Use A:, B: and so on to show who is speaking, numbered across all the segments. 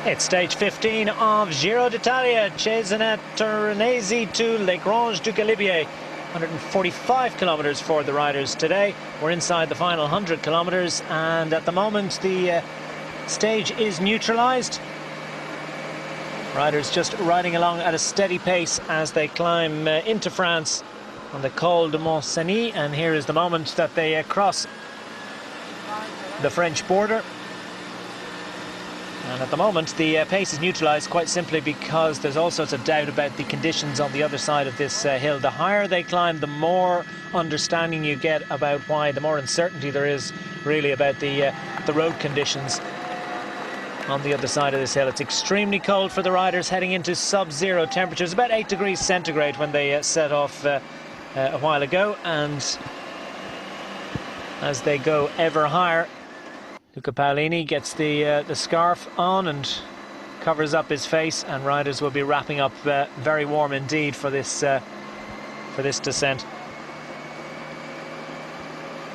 A: It's stage 15 of Giro d'Italia, Cesanet Torinese to Les Granges du Galibier. 145 kilometers for the riders today. We're inside the final 100 kilometers, and at the moment the stage is neutralized. Riders just riding along at a steady pace as they climb into France on the Col de Mont-Cenis, and here is the moment that they cross the French border. And at the moment the pace is neutralised quite simply because there's all sorts of doubt about the conditions on the other side of this hill. The higher they climb, the more understanding you get about why, the more uncertainty there is really about the road conditions on the other side of this hill. It's extremely cold for the riders, heading into sub-zero temperatures, about 8 degrees centigrade when they set off a while ago, and as they go ever higher, Luca Paolini gets the scarf on and covers up his face, and riders will be wrapping up very warm indeed for this descent.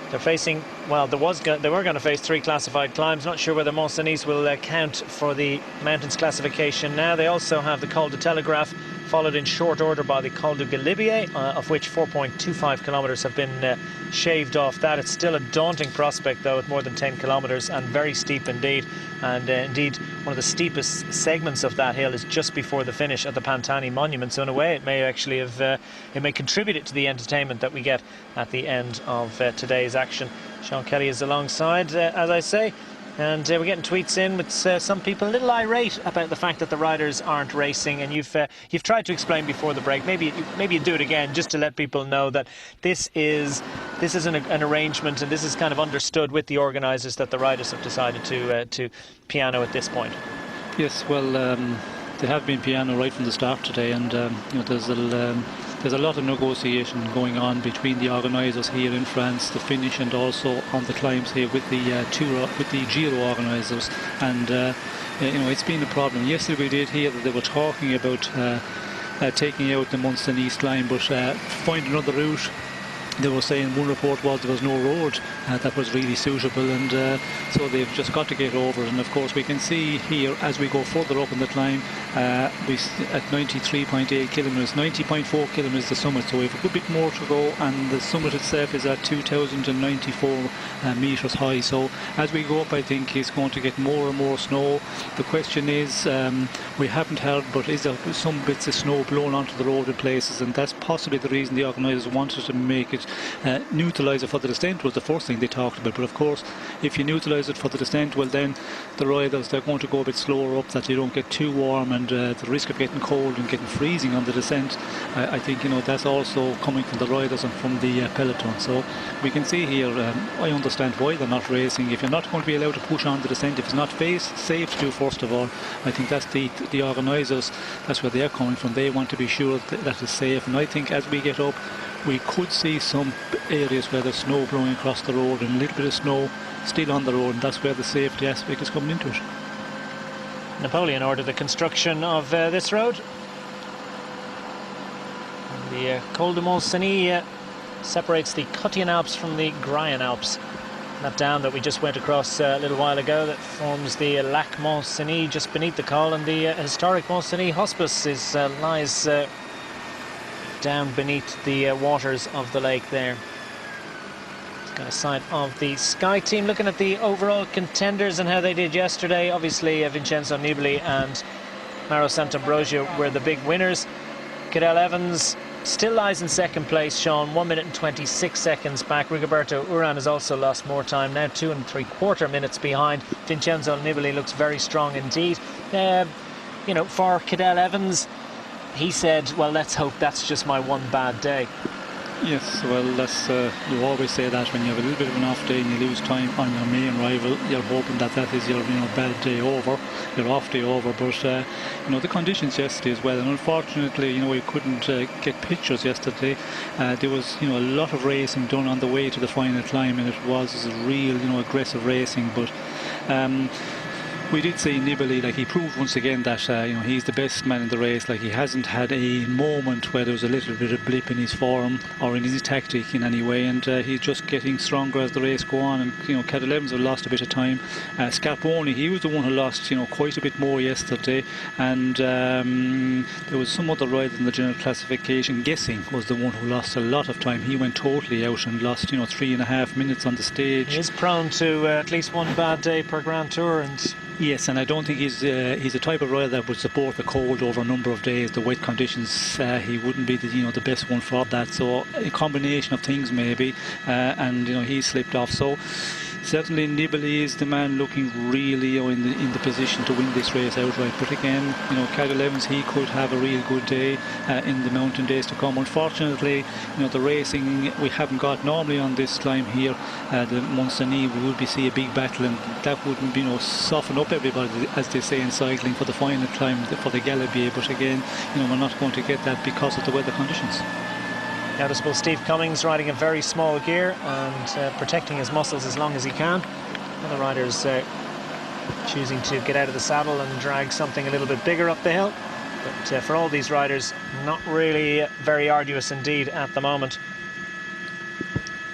A: They're facing, well, they were going to face 3 classified climbs. Not sure whether Mont-Cenis will count for the mountains classification now. They also have the Col de Telegraph, followed in short order by the Col de Galibier, of which 4.25 kilometres have been shaved off that. It's still a daunting prospect though, at more than 10 kilometres, and very steep indeed. And indeed, one of the steepest segments of that hill is just before the finish at the Pantani Monument. So in a way, it may actually have, it may contribute to the entertainment that we get at the end of today's action. Sean Kelly is alongside, as I say. And we're getting tweets in with some people a little irate about the fact that the riders aren't racing, and you've tried to explain before the break. Maybe you do it again just to let people know that this is an arrangement, and this is kind of understood with the organisers, that the riders have decided to piano at this point.
B: Yes, well, they have been piano right from the start today, and you know, there's a lot of negotiation going on between the organisers here in France, the finish, and also on the climbs here with the Giro organisers. And you know, it's been a problem. Yesterday we did hear that they were talking about taking out the Mont-Cenis climb, but find another route. They were saying, one report was there was no road that was really suitable, and so they've just got to get over it. And of course we can see here as we go further up in the climb, we at 93.8 kilometres, 90.4 kilometres the summit, so we have a good bit more to go, and the summit itself is at 2,094 metres high. So as we go up, I think it's going to get more and more snow. The question is, we haven't heard, but is there some bits of snow blown onto the road in places, and that's possibly the reason the organisers wanted to make it neutralise it for the descent, was the first thing they talked about. But of course, if you neutralise it for the descent, well then the riders, they're going to go a bit slower up, that you don't get too warm, and the risk of getting cold and getting freezing on the descent, I think, you know, that's also coming from the riders and from the peloton. So we can see here, I understand why they're not racing. If you're not going to be allowed to push on the descent, if it's not safe to do, first of all, I think that's the organisers, that's where they're coming from. They want to be sure that it's safe, and I think as we get up, we could see some areas where there's snow blowing across the road and a little bit of snow still on the road, and that's where the safety aspect is coming into it.
A: Napoleon ordered the construction of this road. And the Col de Mont-Cenis separates the Cottian Alps from the Grayan Alps. That down that we just went across a little while ago, that forms the Lac Mont-Cenis just beneath the col, and the historic Mont-Cenis Hospice lies down beneath the waters of the lake there. It's got a sight of the Sky team looking at the overall contenders and how they did yesterday. Obviously Vincenzo Nibali and Mauro Sant'Ambrogio were the big winners. Cadel Evans still lies in second place, Sean, 1 minute and 26 seconds back. Rigoberto Urán has also lost more time, now 2 3/4 minutes behind. Vincenzo Nibali looks very strong indeed. You know, for Cadel Evans, he said, well, let's hope that's just my one bad day.
B: Yes, well, that's you always say that when you have a little bit of an off day and you lose time on your main rival, you're hoping that is your bad day over, your off day over. But you know, the conditions yesterday as well, and unfortunately, you know, we couldn't get pictures yesterday. There was, you know, a lot of racing done on the way to the final climb, and it was real, you know, aggressive racing. But We did see Nibali, like, he proved once again that he's the best man in the race. Like, he hasn't had a moment where there was a little bit of blip in his form or in his tactic in any way, and he's just getting stronger as the race go on. And Cat 11s have lost a bit of time. Scarponi, he was the one who lost quite a bit more yesterday, and there was some other rider in the general classification. Guessing was the one who lost a lot of time. He went totally out and lost 3.5 minutes on the stage.
A: He is prone to at least one bad day per Grand Tour, and
B: yes, and I don't think he's a type of rider that would support the cold over a number of days, the wet conditions. He wouldn't be the best one for that. So a combination of things maybe, and he slipped off. So certainly Nibali is the man looking really in the position to win this race outright. But again, Cat 11s, he could have a real good day in the mountain days to come. Unfortunately, the racing we haven't got normally on this climb here, the Mont Cenis, we would see a big battle, and that wouldn't soften up everybody, as they say in cycling, for the final climb for the Galibier. But again, we're not going to get that because of the weather conditions.
A: Noticeable Steve Cummings riding a very small gear and protecting his muscles as long as he can. Other riders choosing to get out of the saddle and drag something a little bit bigger up the hill. But for all these riders, not really very arduous indeed at the moment.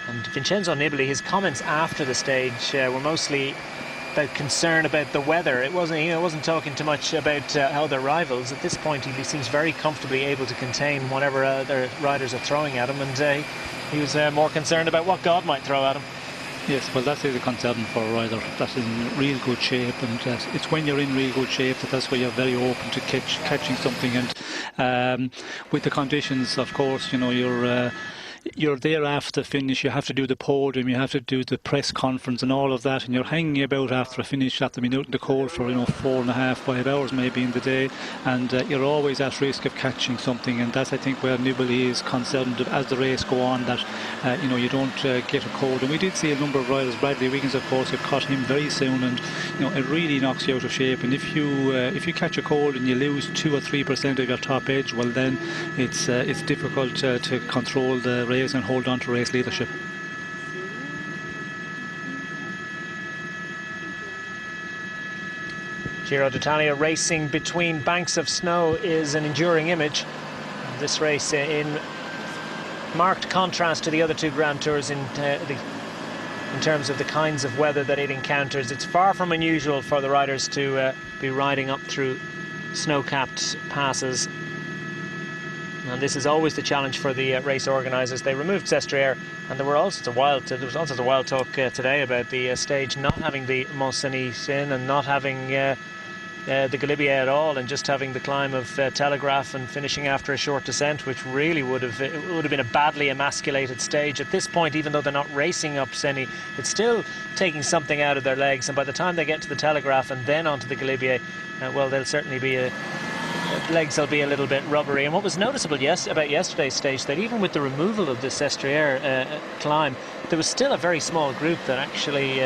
A: And Vincenzo Nibali, his comments after the stage were mostly about concern about the weather. It wasn't, he wasn't talking too much about other rivals. At this point, he seems very comfortably able to contain whatever other riders are throwing at him, and he was more concerned about what God might throw at him.
B: Yes, well, that is a concern for a rider that's in real good shape, and it's when you're in real good shape that's where you're very open to catching something. And with the conditions, of course, you're there after the finish. You have to do the podium, you have to do the press conference and all of that, and you're hanging about after a finish, after being out in the cold for 4.5, 5 hours maybe in the day, and you're always at risk of catching something. And that's, I think, where Nibali is concerned as the race go on, that you don't get a cold. And we did see a number of riders. Bradley Wiggins, of course, had caught him very soon, and it really knocks you out of shape. And if you catch a cold and you lose 2 or 3% of your top edge, well, then it's difficult to control the race and hold on to race leadership.
A: Giro d'Italia racing between banks of snow is an enduring image. This race in marked contrast to the other two Grand Tours in terms of the kinds of weather that it encounters. It's far from unusual for the riders to be riding up through snow-capped passes. And this is always the challenge for the race organisers. They removed Sestriere, and there was also a wild talk today about the stage not having the Mont Cenis in, and not having the Galibier at all, and just having the climb of Telegraph and finishing after a short descent, which really would have been a badly emasculated stage. At this point, even though they're not racing up Cenis, it's still taking something out of their legs, and by the time they get to the Telegraph and then onto the Galibier, well, they'll certainly be legs will be a little bit rubbery. And what was noticeable about yesterday's stage, that even with the removal of the Sestriere climb, there was still a very small group that actually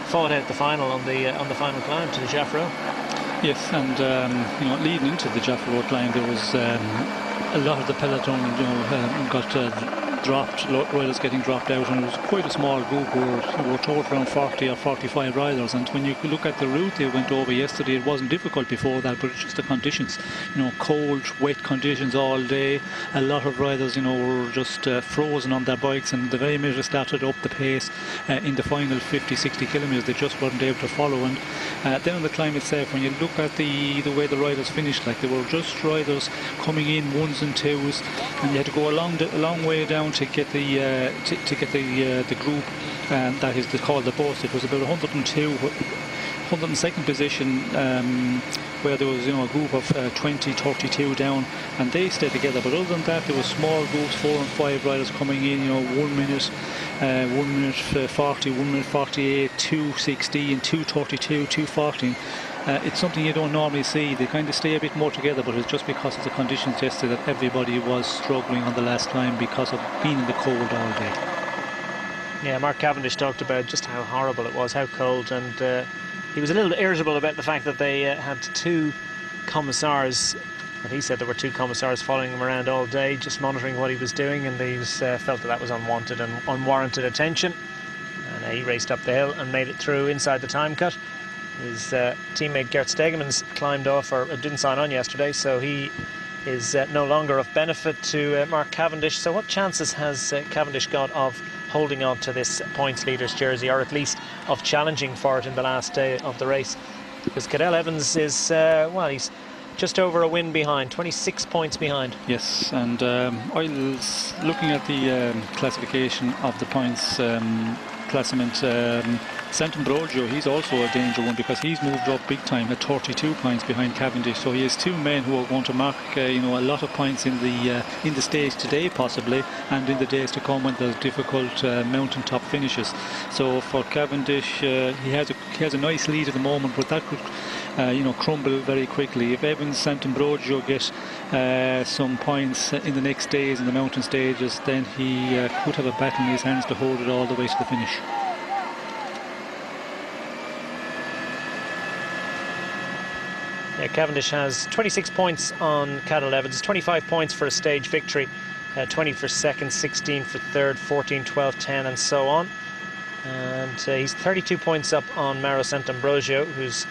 A: fought out the final on the final climb to the Jaffreux.
B: Yes, and leading into the Jaffreux climb, there was a lot of the peloton got dropped, riders getting dropped out, and it was quite a small group. We're told around 40 or 45 riders, and when you look at the route they went over yesterday, it wasn't difficult before that, but it's just the conditions, cold, wet conditions all day. A lot of riders, were just frozen on their bikes, and the very minute they started up the pace in the final 50-60 kilometres, they just weren't able to follow. And then on the climb itself, when you look at the way the riders finished, like, they were just riders coming in ones and twos, and you had to go a long way down to get the group that is called the bus. It was about 102nd position, where there was a group of 20-32 down, and they stayed together. But other than that, there were small groups, 4 and 5 riders coming in, 1 minute 40, 1 minute 48, 2:16, 2:32, 2:14. It's something you don't normally see. They kind of stay a bit more together, but it's just because of the conditions yesterday that everybody was struggling on the last climb because of being in the cold all day.
A: Yeah, Mark Cavendish talked about just how horrible it was, how cold, and he was a little irritable about the fact that they had 2 commissars, and he said there were 2 commissars following him around all day, just monitoring what he was doing, and they felt that was unwanted and unwarranted attention. And he raced up the hill and made it through inside the time cut. His teammate Gert Stegemans climbed off, or didn't sign on yesterday, so he is no longer of benefit to Mark Cavendish. So what chances has Cavendish got of holding on to this points leader's jersey, or at least of challenging for it in the last day of the race? Because Cadel Evans is, well, he's just over a win behind, 26 points behind.
B: Yes, and I was looking at the classification of the points classement. Sant'Ambrogio, he's also a danger one because he's moved up big time at 32 points behind Cavendish. So he has two men who are going to mark, you know, a lot of points in the stage today, possibly, and in the days to come when there's difficult mountaintop finishes. So for Cavendish, he has a nice lead at the moment, but that could, you know, crumble very quickly. If Evans, Sant'Ambrogio get some points in the next days in the mountain stages, then he could have a battle in his hands to hold it all the way to the finish.
A: Yeah, Cavendish has 26 points on Cadel Evans, 25 points for a stage victory, 20 for second, 16 for third, 14, 12, 10 and so on. And he's 32 points up on Mauro Sant'Ambrogio, who's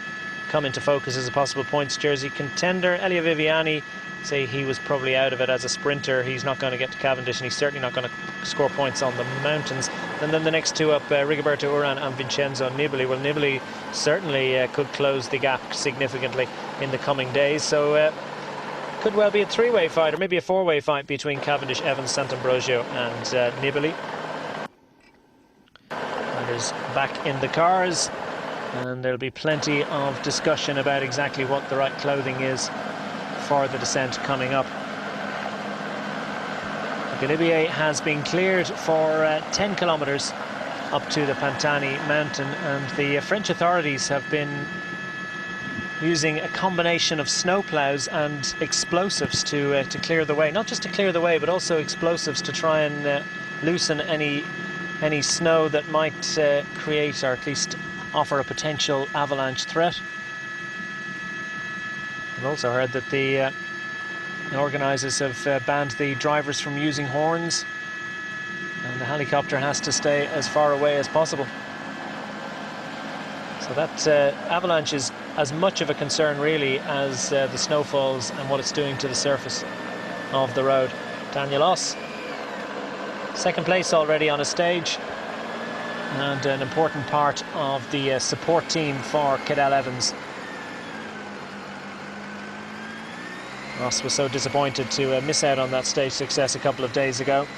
A: come into focus as a possible points jersey contender. Elia Viviani, say he was probably out of it as a sprinter. He's not going to get to Cavendish, and he's certainly not going to score points on the mountains. And then the next two up, Rigoberto Urán and Vincenzo Nibali. Well, Nibali certainly could close the gap significantly in the coming days. So could well be a three-way fight, or maybe a four-way fight between Cavendish, Evans, Sant'Ambrogio and Nibali. Riders back in the cars, and there'll be plenty of discussion about exactly what the right clothing is for the descent coming up. Galibier has been cleared for 10 kilometres up to the Pantani mountain, and the French authorities have been using a combination of snowplows and explosives to clear the way. Not just to clear the way, but also explosives to try and loosen any snow that might create, or at least offer, a potential avalanche threat. I've also heard that the organisers have banned the drivers from using horns, and the helicopter has to stay as far away as possible. So that avalanche is as much of a concern really as the snowfalls and what it's doing to the surface of the road. Daniel Oss, second place already on a stage, and an important part of the support team for Cadel Evans. Ross was so disappointed to miss out on that stage success a couple of days ago,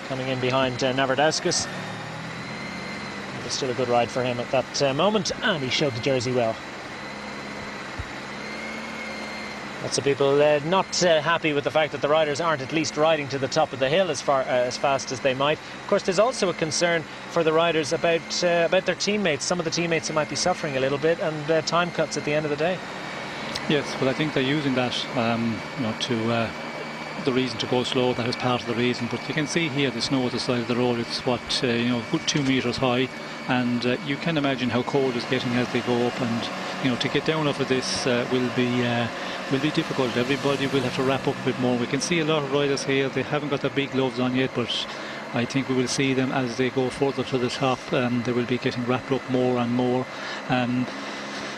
A: coming in behind Navardauskis. It was still a good ride for him at that moment, and he showed the jersey well. Lots of people not happy with the fact that the riders aren't at least riding to the top of the hill as fast as they might. Of course, there's also a concern for the riders about their teammates. Some of the teammates who might be suffering a little bit, and time cuts at the end of the day.
B: Yes, well, I think they're using that, you know, to the reason to go slow. That is part of the reason. But you can see here the snow at the side of the road. It's what you know, a good 2 meters high, and you can imagine how cold it's getting as they go up. And you know, to get down off of this will be difficult. Everybody will have to wrap up a bit more. We can see a lot of riders here. They haven't got their big gloves on yet, but I think we will see them as they go further to the top. They will be getting wrapped up more and more.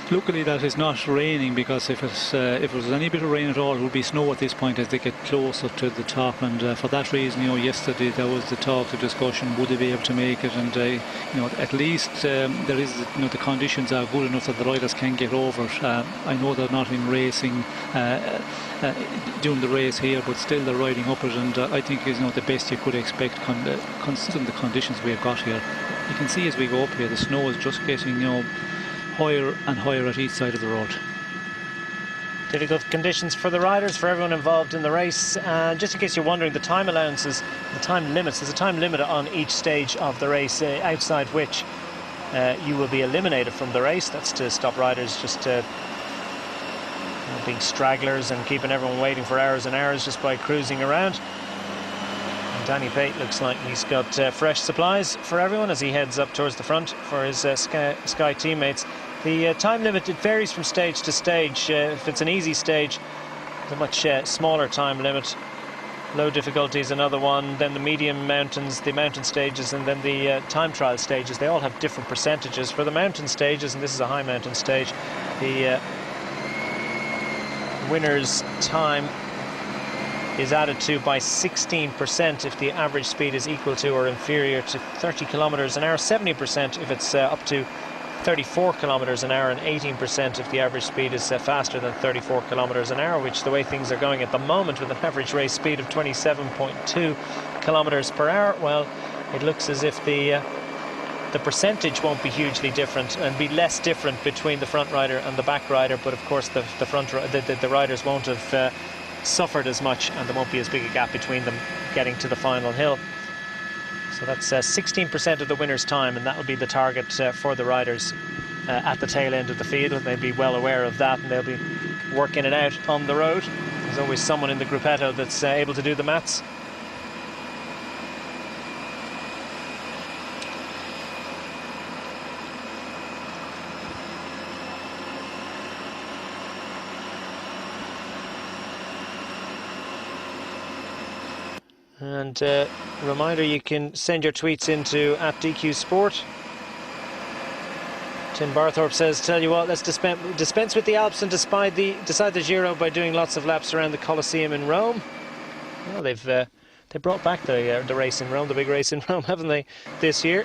B: Luckily that it's not raining, because if it was any bit of rain at all, it would be snow at this point as they get closer to the top. And for that reason, you know, yesterday there was the talk, the discussion, would they be able to make it? And you know, at least there is, you know, the conditions are good enough that the riders can get over. I know they're not in racing, doing the race here, but still they're riding up it, and I think is, you know, the best you could expect considering the conditions we have got here. You can see as we go up here, the snow is just getting, you know, higher and higher at each side of the road.
A: Difficult conditions for the riders, for everyone involved in the race. Just in case you're wondering, the time allowances, the time limits, there's a time limit on each stage of the race, outside which you will be eliminated from the race. That's to stop riders just being stragglers and keeping everyone waiting for hours and hours just by cruising around. And Danny Pate looks like he's got fresh supplies for everyone as he heads up towards the front for his Sky teammates. The time limit, it varies from stage to stage. If it's an easy stage, it's a much smaller time limit. Low difficulty is another one, then the medium mountains, the mountain stages, and then the time trial stages. They all have different percentages. For the mountain stages, and this is a high mountain stage, the winner's time is added to by 16% if the average speed is equal to or inferior to 30 kilometers an hour, 70% if it's up to 34 kilometers an hour, and 18% if the average speed is faster than 34 kilometers an hour, which, the way things are going at the moment, with an average race speed of 27.2 kilometers per hour, well, it looks as if the percentage won't be hugely different, and be less different between the front rider and the back rider. But of course the riders won't have suffered as much, and there won't be as big a gap between them getting to the final hill. So that's 16% of the winner's time, and that will be the target for the riders at the tail end of the field. They'll be well aware of that, and they'll be working it out on the road. There's always someone in the gruppetto that's able to do the maths. And reminder, you can send your tweets into @DQ Sport. Tim Barthorpe says, tell you what, let's dispense with the Alps and decide the Giro by doing lots of laps around the Colosseum in Rome. Well, they brought back the race in Rome, the big race in Rome, haven't they, this year?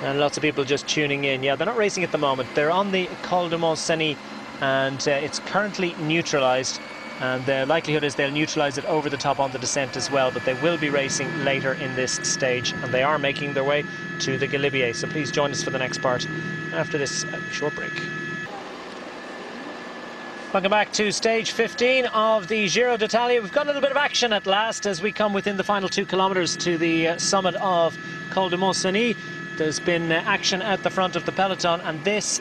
A: And lots of people just tuning in. Yeah, they're not racing at the moment. They're on the Col de Mont-Cenis, and it's currently neutralized. And the likelihood is they'll neutralise it over the top on the descent as well, but they will be racing later in this stage, and they are making their way to the Galibier. So please join us for the next part after this short break. Welcome back to stage 15 of the Giro d'Italia. We've got a little bit of action at last as we come within the final 2 kilometres to the summit of Col de Mont-Cenis. There's been action at the front of the peloton, and this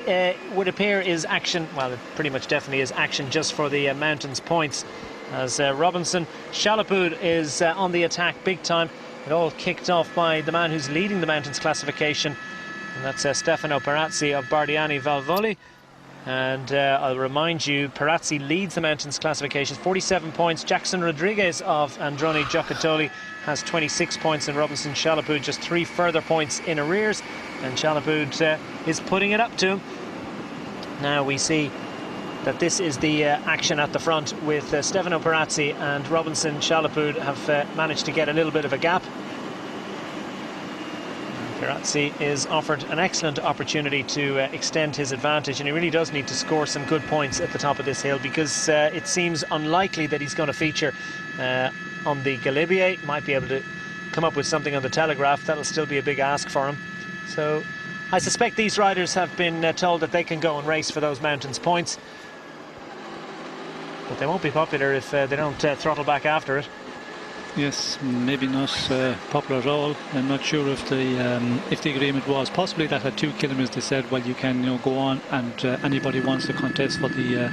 A: would appear is action, well, it pretty much definitely is action just for the mountains points, as Robinson Chalapoud is on the attack big time. It all kicked off by the man who's leading the mountains classification, and that's Stefano Perazzi of Bardiani Valvoli. And I'll remind you, Perazzi leads the mountains classification, 47 points. Jackson Rodriguez of Androni Giocattoli has 26 points, and Robinson Chalapoud just 3 further points in arrears, and Chalapoud is putting it up to him. Now we see that this is the action at the front, with Stefano Perazzi and Robinson Chalapoud have managed to get a little bit of a gap. Perazzi is offered an excellent opportunity to extend his advantage, and he really does need to score some good points at the top of this hill, because it seems unlikely that he's going to feature on the Galibier. Might be able to come up with something on the Telegraph. That'll still be a big ask for him. So I suspect these riders have been told that they can go and race for those mountains points, but they won't be popular if they don't throttle back after it.
B: Yes, maybe not popular at all. I'm not sure if the agreement was possibly that at 2 kilometers they said, well, you can go on, and anybody wants to contest for the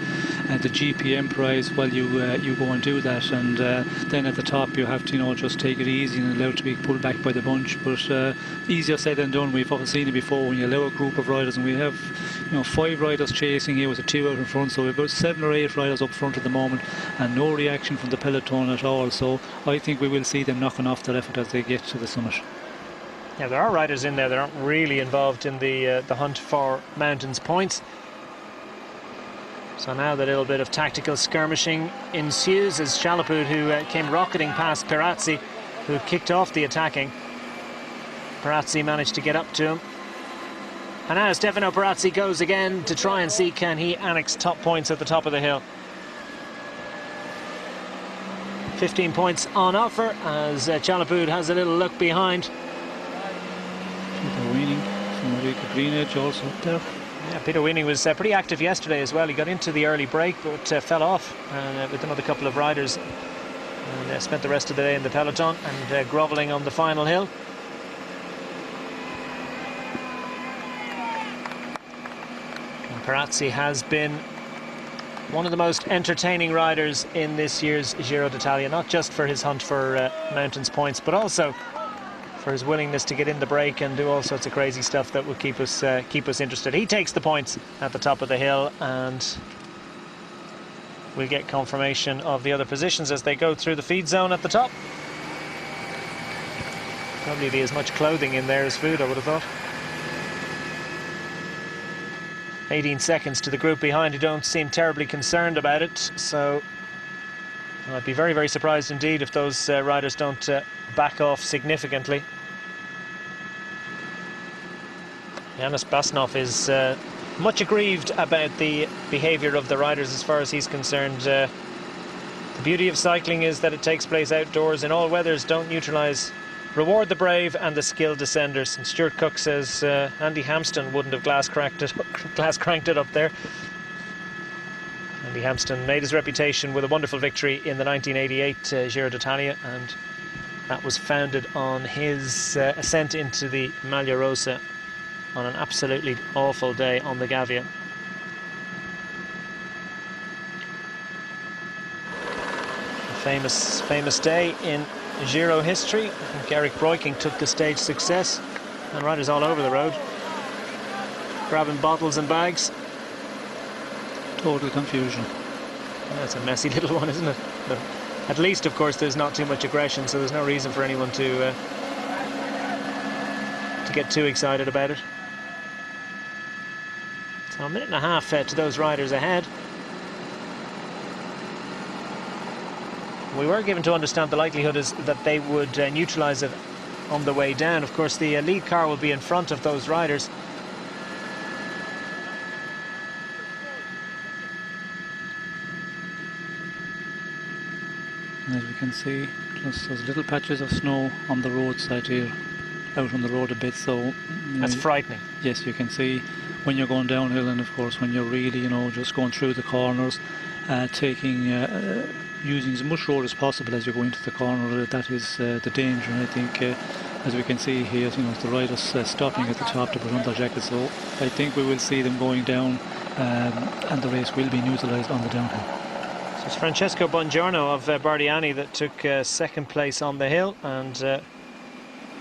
B: GPM prize, well, you go and do that, and then at the top you have to just take it easy and allow it to be pulled back by the bunch. But easier said than done. We've often seen it before when you allow a group of riders, and we have 5 riders chasing here with a 2 out in front, so we've about 7 or 8 riders up front at the moment, and no reaction from the peloton at all. So I think we will see them knocking off their effort as they get to the summit.
A: Yeah, there are riders in there that aren't really involved in the hunt for mountains points. So now the little bit of tactical skirmishing ensues as Chalapoud, who came rocketing past Perazzi, who kicked off the attacking. Perazzi managed to get up to him. And now Stefano Perazzi goes again to try and see can he annex top points at the top of the hill. 15 points on offer as Chalapoud has a little look behind.
B: Peter Weening from Ulrike Greenedge also up there.
A: Yeah, Peter Weening was pretty active yesterday as well. He got into the early break but fell off with another couple of riders, and spent the rest of the day in the peloton and grovelling on the final hill. And Perazzi has been one of the most entertaining riders in this year's Giro d'Italia, not just for his hunt for mountains points, but also for his willingness to get in the break and do all sorts of crazy stuff that will keep us interested. He takes the points at the top of the hill, and we'll get confirmation of the other positions as they go through the feed zone at the top. Probably be as much clothing in there as food, I would have thought. 18 seconds to the group behind, who don't seem terribly concerned about it, so I'd be very, very surprised indeed if those riders don't back off significantly. Yannis Basnov is much aggrieved about the behaviour of the riders as far as he's concerned. The beauty of cycling is that it takes place outdoors in all weathers. Don't neutralise. Reward the brave and the skilled descenders. And Stuart Cook says Andy Hampston wouldn't have glass cranked it up there. Andy Hampston made his reputation with a wonderful victory in the 1988 Giro d'Italia, and that was founded on his ascent into the Maglia Rosa on an absolutely awful day on the Gavia. A famous day in Giro history. I think Eric Breukink took the stage success, and riders all over the road grabbing bottles and bags.
B: Total confusion.
A: That's a messy little one, isn't it? But at least, of course, there's not too much aggression, so there's no reason for anyone to get too excited about it. So a minute and a half to those riders ahead. We were given to understand the likelihood is that they would neutralise it on the way down. Of course, the lead car will be in front of those riders.
B: As we can see, just those little patches of snow on the roadside here, out on the road a bit, so...
A: That's frightening.
B: Yes, you can see when you're going downhill, and of course when you're really, just going through the corners, using as much road as possible as you go into the corner. That is the danger. And I think, as we can see here, the riders stopping at the top to put on their jackets, so I think we will see them going down, and the race will be neutralised on the downhill.
A: So it's Francesco Bongiorno of Bardiani that took second place on the hill, and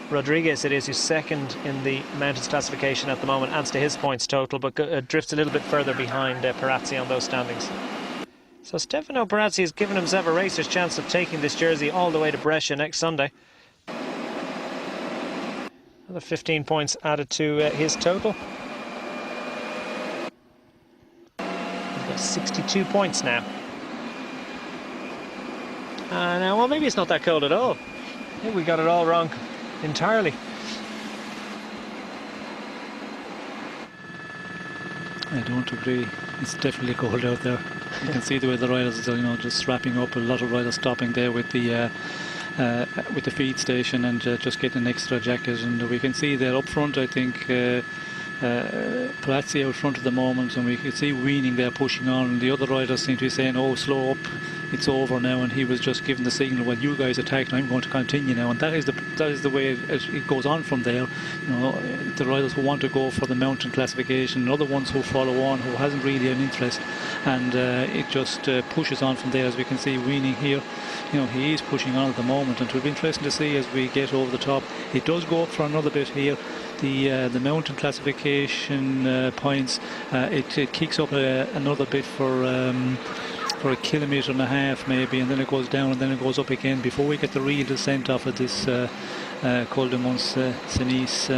A: Rodriguez it is who's second in the mountains classification at the moment, adds to his points total, but drifts a little bit further behind Perazzi on those standings. So Stefano Perazzi has given himself a racer's chance of taking this jersey all the way to Brescia next Sunday. Another 15 points added to his total. He's got 62 points now. Now, well, maybe it's not that cold at all. I think we got it all wrong entirely.
B: I don't agree. It's definitely cold out there. You can see the way the riders are, just wrapping up. A lot of riders stopping there with the feed station and just getting an extra jacket. And we can see there up front, I think, Perazzi out front at the moment, and we can see Weening there pushing on, and the other riders seem to be saying, oh, slow up, it's over now, and he was just giving the signal, well, you guys attacked, I'm going to continue now, and that is the way it goes on from there. The riders who want to go for the mountain classification, and other ones who follow on, who hasn't really an interest, and it just pushes on from there. As we can see Weening here, he is pushing on at the moment, and it will be interesting to see as we get over the top. It does go up for another bit here. The mountain classification points, it kicks up another bit for a kilometre and a half maybe, and then it goes down and then it goes up again before we get the real descent off of this Col de Mons Cenis.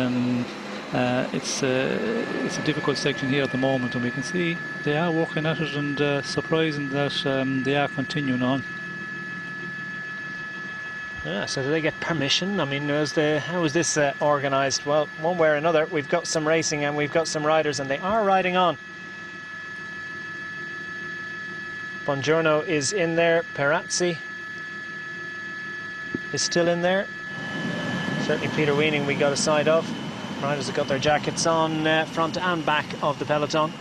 B: It's a difficult section here at the moment, and we can see they are working at it, and surprising that they are continuing on.
A: Yeah, so do they get permission? I mean, how was this organised? Well, one way or another, we've got some racing and we've got some riders, and they are riding on. Bongiorno is in there. Perazzi is still in there. Certainly Peter Weening we got a side of. Riders have got their jackets on front and back of the peloton.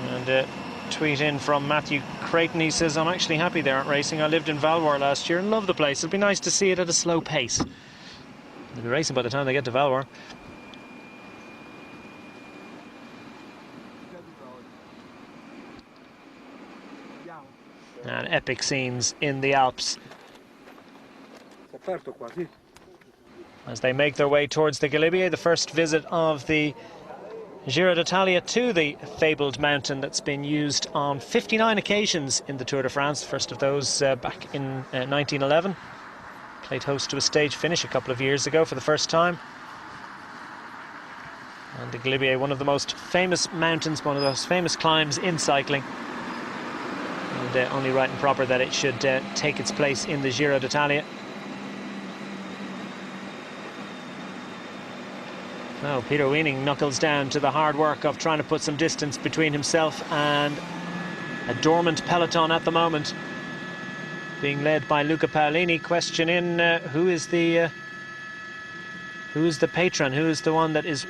A: And tweet in from Matthew Creighton. He says, I'm actually happy they aren't racing. I lived in Valwar last year and love the place. It'll be nice to see it at a slow pace. They'll be racing by the time they get to Valwar. And epic scenes in the Alps as they make their way towards the Galibier, the first visit of the Giro d'Italia to the fabled mountain that's been used on 59 occasions in the Tour de France, first of those back in 1911. Played host to a stage finish a couple of years ago for the first time. And the Galibier, one of the most famous mountains, one of those famous climbs in cycling. And only right and proper that it should take its place in the Giro d'Italia. So Peter Weening knuckles down to the hard work of trying to put some distance between himself and a dormant peloton at the moment, being led by Luca Paolini. Question in, who is the patron? Who is the one that is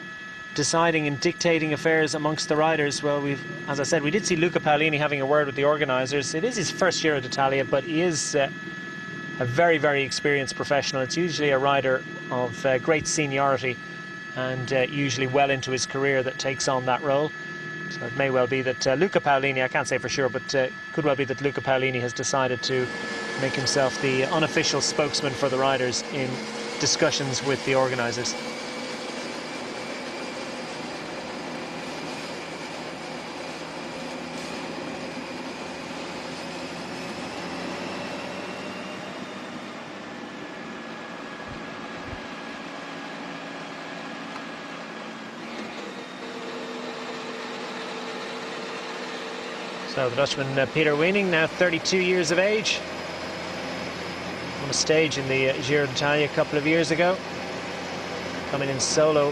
A: deciding and dictating affairs amongst the riders? Well, as I said, we did see Luca Paolini having a word with the organisers. It is his first Giro d'Italia, but he is a very, very experienced professional. It's usually a rider of great seniority and usually well into his career that takes on that role. So it may well be that Luca Paolini, I can't say for sure, but could well be that Luca Paolini has decided to make himself the unofficial spokesman for the riders in discussions with the organisers. So the Dutchman Peter Weening, now 32 years of age, on a stage in the Giro d'Italia a couple of years ago, coming in solo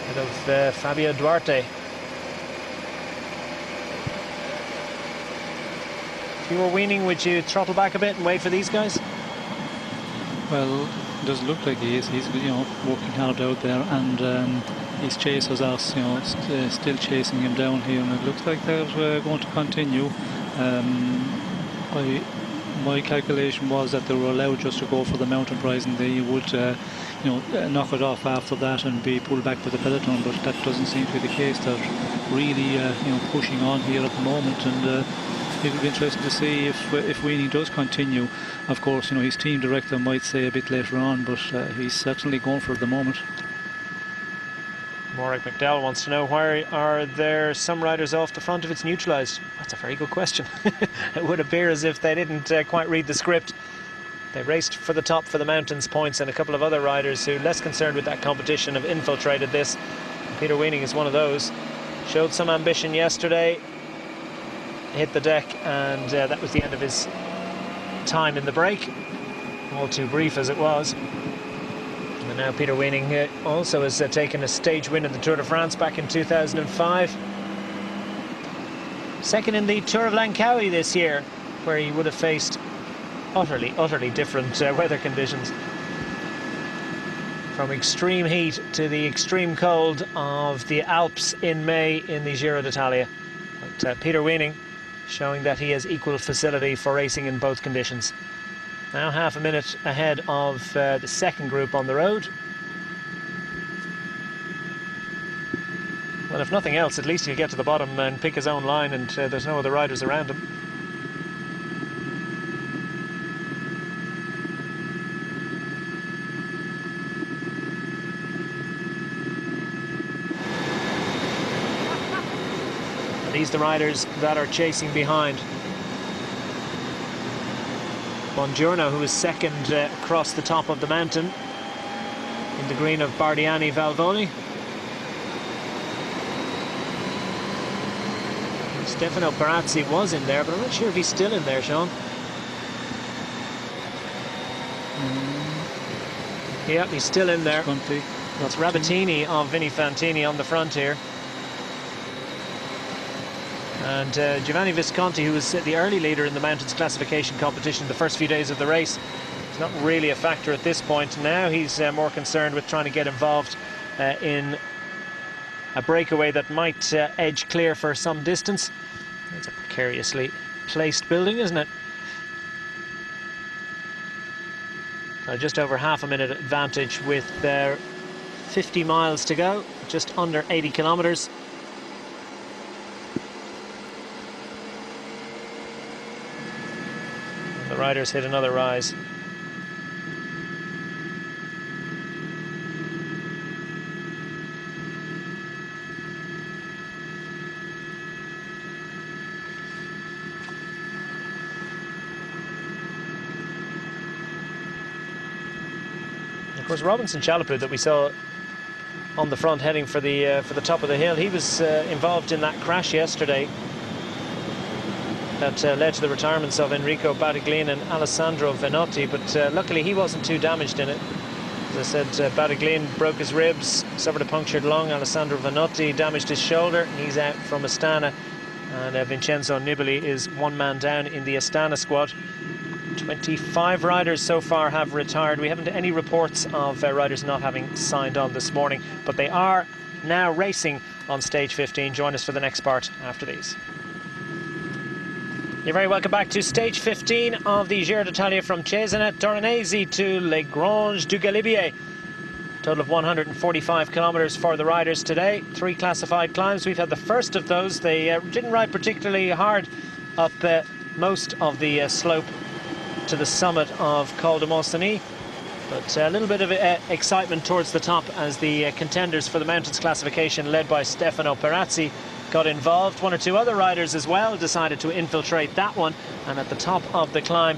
A: ahead of Fabio Duarte. If you were Weening, would you throttle back a bit and wait for these guys?
B: Well, it does look like he is. He's working hard out there, and his chasers are still chasing him down here, and it looks like they're going to continue. My calculation was that they were allowed just to go for the mountain prize, and they would knock it off after that and be pulled back by the peloton, but that doesn't seem to be the case. They're really pushing on here at the moment, and it'll be interesting to see if Weening does continue. Of course, his team director might say a bit later on, but he's certainly going for it at the moment.
A: Morag McDowell wants to know, why are there some riders off the front if it's neutralized? That's a very good question. It would appear as if they didn't quite read the script. They raced for the top for the mountains points, and a couple of other riders who, less concerned with that competition, have infiltrated this. Peter Weening is one of those. Showed some ambition yesterday, hit the deck, and that was the end of his time in the break, all too brief as it was. And now Peter Weening also has taken a stage win in the Tour de France back in 2005. Second in the Tour of Langkawi this year, where he would have faced utterly different weather conditions. From extreme heat to the extreme cold of the Alps in May in the Giro d'Italia. But Peter Weening showing that he has equal facility for racing in both conditions. Now half a minute ahead of the second group on the road. Well, if nothing else, at least he'll get to the bottom and pick his own line, and there's no other riders around him. And these are the riders that are chasing behind. Bongiorno, who is second across the top of the mountain in the green of Bardiani Valvoli. Stefano Perazzi was in there, but I'm not sure if he's still in there, Sean. Yeah, he's still in there. That's Rabatini of Vinnie Fantini on the front here. And Giovanni Visconti, who was the early leader in the mountains classification competition the first few days of the race, is not really a factor at this point. Now he's more concerned with trying to get involved in a breakaway that might edge clear for some distance. It's a precariously placed building, isn't it? So just over half a minute advantage with 50 miles to go, just under 80 kilometres. The riders hit another rise. course, Robinson Chalaput that we saw on the front heading for the top of the hill, he was involved in that crash yesterday that led to the retirements of Enrico Badaglin and Alessandro Venotti, but luckily he wasn't too damaged in it. As I said, Badaglin broke his ribs, suffered a punctured lung. Alessandro Venotti damaged his shoulder, he's out from Astana, and Vincenzo Nibali is one man down in the Astana squad. 25 riders so far have retired. We haven't any reports of riders not having signed on this morning, but they are now racing on stage 15. Join us for the next part after these. You're very welcome back to stage 15 of the Giro d'Italia from Cesena Torinese to Les Granges du Galibier. Total of 145 kilometres for the riders today. 3 classified climbs. We've had the first of those. They didn't ride particularly hard up most of the slope to the summit of Col de Montcenis, but a little bit of excitement towards the top as the contenders for the mountains classification, led by Stefano Perazzi, got involved. One or two other riders as well decided to infiltrate that one, and at the top of the climb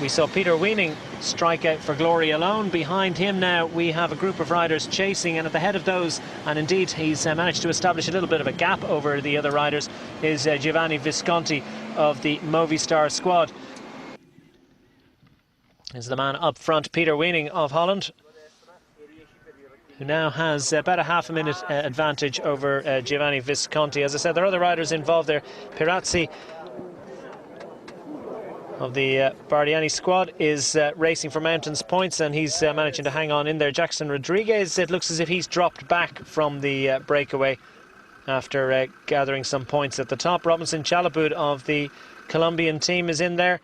A: we saw Peter Weening strike out for glory alone. Behind him now we have a group of riders chasing, and at the head of those, and indeed he's managed to establish a little bit of a gap over the other riders, is Giovanni Visconti of the Movistar squad. Is the man up front, Peter Weening of Holland, who now has about a half a minute advantage over Giovanni Visconti. As I said, there are other riders involved there. Perazzi of the Bardiani squad is racing for mountains points, and he's managing to hang on in there. Jackson Rodriguez, it looks as if he's dropped back from the breakaway after gathering some points at the top. Robinson Chalaput of the Colombian team is in there.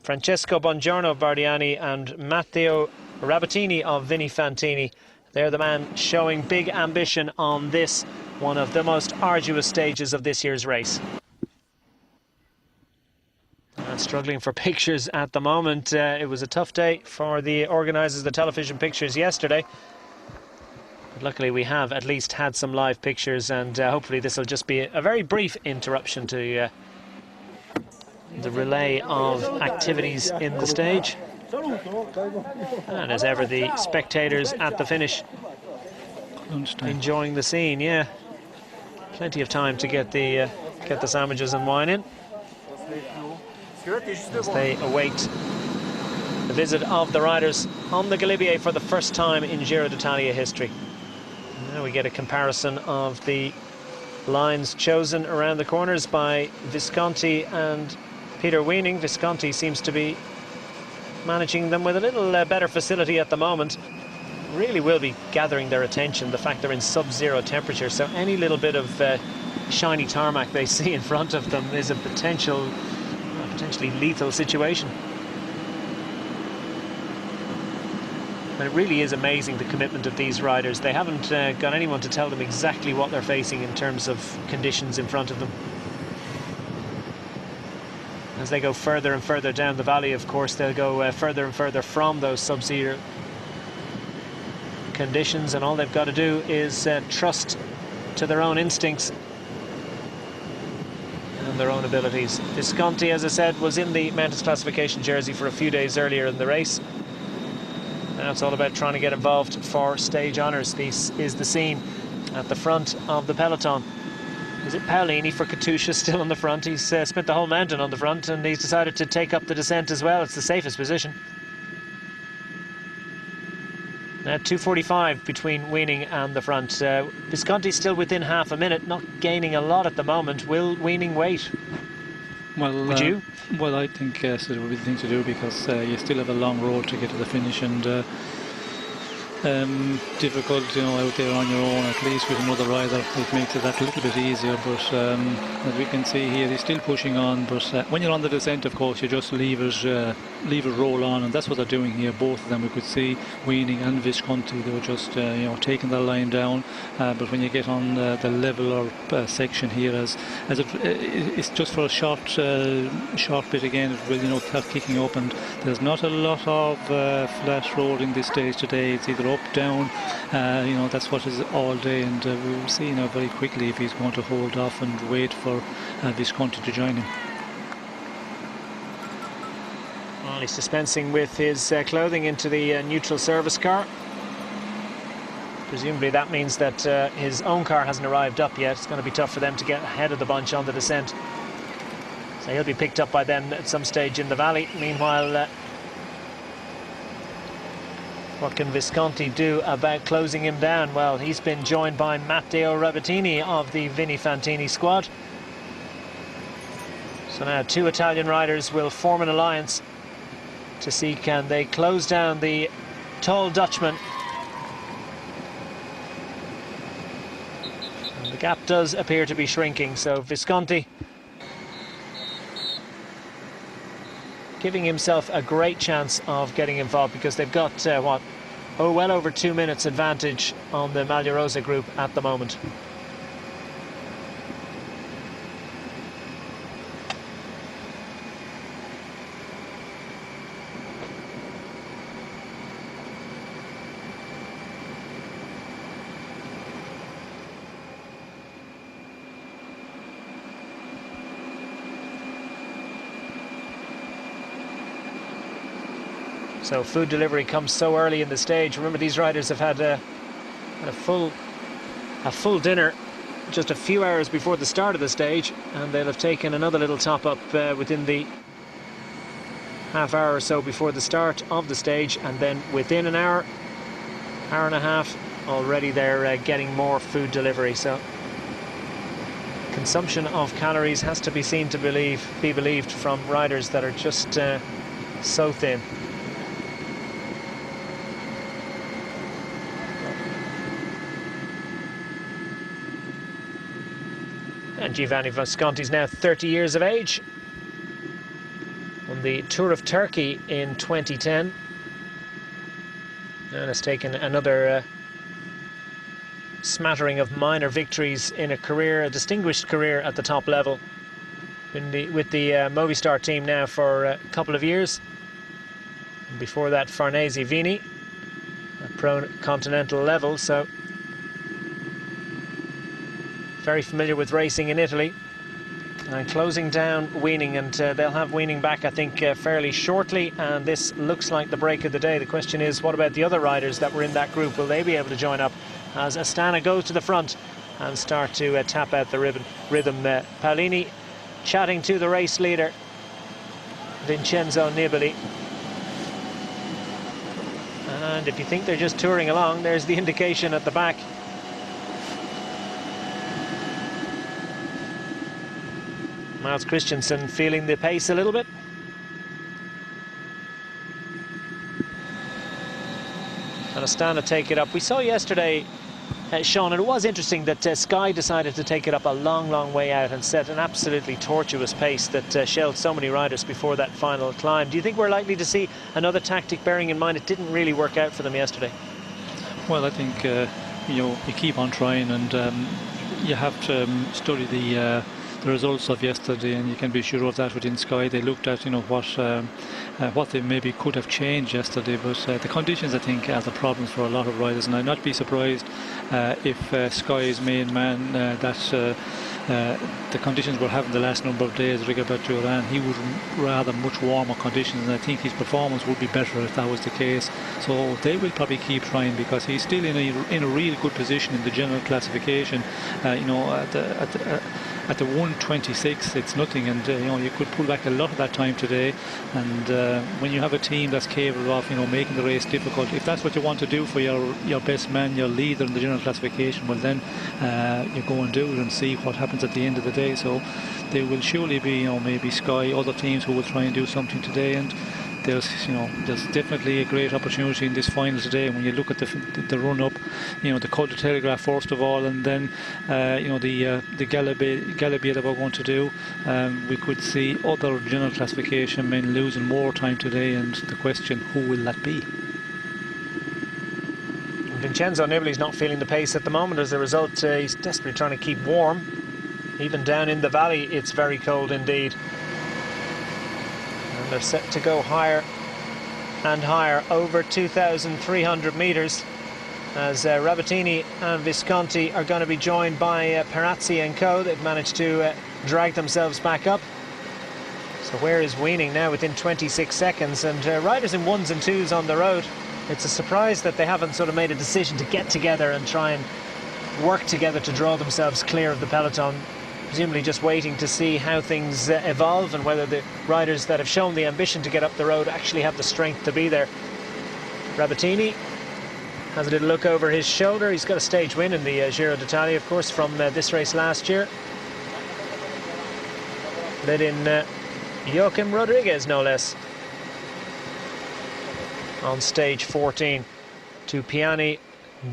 A: Francesco Bongiorno of Bardiani and Matteo Rabatini of Vini Fantini. They're the man showing big ambition on this, one of the most arduous stages of this year's race. And struggling for pictures at the moment. It was a tough day for the organisers of the television pictures yesterday. But luckily we have at least had some live pictures, and hopefully this will just be a very brief interruption to the relay of activities in the stage. And as ever, the spectators at the finish enjoying the scene. Yeah, plenty of time to get the sandwiches and wine in as they await the visit of the riders on the Galibier for the first time in Giro d'Italia history. Now we get a comparison of the lines chosen around the corners by Visconti and Peter Weening. Visconti seems to be managing them with a little better facility at the moment. Really will be gathering their attention, the fact they're in sub-zero temperature, so any little bit of shiny tarmac they see in front of them is a potentially lethal situation. But it really is amazing, the commitment of these riders. They haven't got anyone to tell them exactly what they're facing in terms of conditions in front of them. As they go further and further down the valley, of course, they'll go further and further from those sub-zero conditions, and all they've got to do is trust to their own instincts and their own abilities. Visconti, as I said, was in the mountains classification jersey for a few days earlier in the race. Now it's all about trying to get involved for stage honours. This is the scene at the front of the peloton. Is it Paolini for Katusha still on the front? He's spent the whole mountain on the front, and he's decided to take up the descent as well. It's the safest position. Now 2:45 between Weening and the front. Visconti's still within half a minute, not gaining a lot at the moment. Will Weening wait?
B: Well,
A: would you?
B: Well, I think yes, it would be the thing to do, because you still have a long road to get to the finish, and difficult, you know, out there on your own. At least with another rider, it makes it that little bit easier. But as we can see here, he's still pushing on. But when you're on the descent, of course, you just leave it roll on, and that's what they're doing here. Both of them, we could see Weening and Visconti, they were just you know, taking the line down. But when you get on the level or section here, as it's just for a short bit again, it will, you know, start kicking up, and there's not a lot of flat rolling this stage today. It's either up, down, you know, that's what is all day, and we will see now very quickly if he's going to hold off and wait for Visconti to join him.
A: Well, Well, he's dispensing with his clothing into the neutral service car. Presumably that means that his own car hasn't arrived up yet. It's going to be tough for them to get ahead of the bunch on the descent. So he'll be picked up by them at some stage in the valley. Meanwhile, what can Visconti do about closing him down? Well, he's been joined by Matteo Rabatini of the Vini Fantini squad. So now 2 Italian riders will form an alliance to see can they close down the tall Dutchman. And the gap does appear to be shrinking, so Visconti giving himself a great chance of getting involved, because they've got well over 2 minutes advantage on the Maglia Rosa group at the moment. So food delivery comes so early in the stage. Remember, these riders have had a full dinner just a few hours before the start of the stage, and they'll have taken another little top up within the half hour or so before the start of the stage, and then within an hour and a half already they're getting more food delivery. So consumption of calories has to be seen to be believed from riders that are just so thin. And Giovanni Visconti is now 30 years of age. Won the Tour of Turkey in 2010. And has taken another smattering of minor victories in a distinguished career at the top level. With the Movistar team now for a couple of years. And before that, Farnese Vini, at pro-continental level, so very familiar with racing in Italy. And closing down weaning, and they'll have weaning back, I think, fairly shortly, and this looks like the break of the day. The question is, what about the other riders that were in that group? Will they be able to join up as Astana goes to the front and start to tap out the rhythm? Paolini chatting to the race leader, Vincenzo Nibali. And if you think they're just touring along, there's the indication at the back. Miles Christensen feeling the pace a little bit. And Astana take it up. We saw yesterday, Sean, and it was interesting that Sky decided to take it up a long way out and set an absolutely tortuous pace that shelled so many riders before that final climb. Do you think we're likely to see another tactic, bearing in mind it didn't really work out for them yesterday?
B: Well, I think you keep on trying, and you have to study the results of yesterday, and you can be sure of that within Sky. They looked at what they maybe could have changed yesterday, but the conditions, I think, are the problems for a lot of riders, and I'd not be surprised if Sky's main man the conditions we're having the last number of days, Rigobert Duran, he would rather much warmer conditions, and I think his performance would be better if that was the case. So they will probably keep trying, because he's still in a real good position in the general classification. At the 1:26, it's nothing, and you could pull back a lot of that time today. And when you have a team that's capable of making the race difficult, if that's what you want to do for your best man, your leader in the general classification, well then you go and do it and see what happens at the end of the day. So there will surely be maybe Sky, other teams who will try and do something today, and there's definitely a great opportunity in this final today. When you look at the run up, the Court of Telegraph first of all, and then the Galibier that we're going to do, we could see other general classification men losing more time today, and the question, who will that be?
A: Vincenzo Nibali's not feeling the pace at the moment. As a result, he's desperately trying to keep warm. Even down in the valley, it's very cold indeed. And they're set to go higher and higher, over 2,300 metres, as Rabatini and Visconti are going to be joined by Perazzi and co. They've managed to drag themselves back up. So where is Weaning now? Within 26 seconds, and riders in 1s and 2s on the road. It's a surprise that they haven't sort of made a decision to get together and try and work together to draw themselves clear of the peloton, presumably just waiting to see how things evolve and whether the riders that have shown the ambition to get up the road actually have the strength to be there. Rabatini has a little look over his shoulder. He's got a stage win in the Giro d'Italia, of course, from this race last year. Led in Joachim Rodriguez, no less, on stage 14 to Piani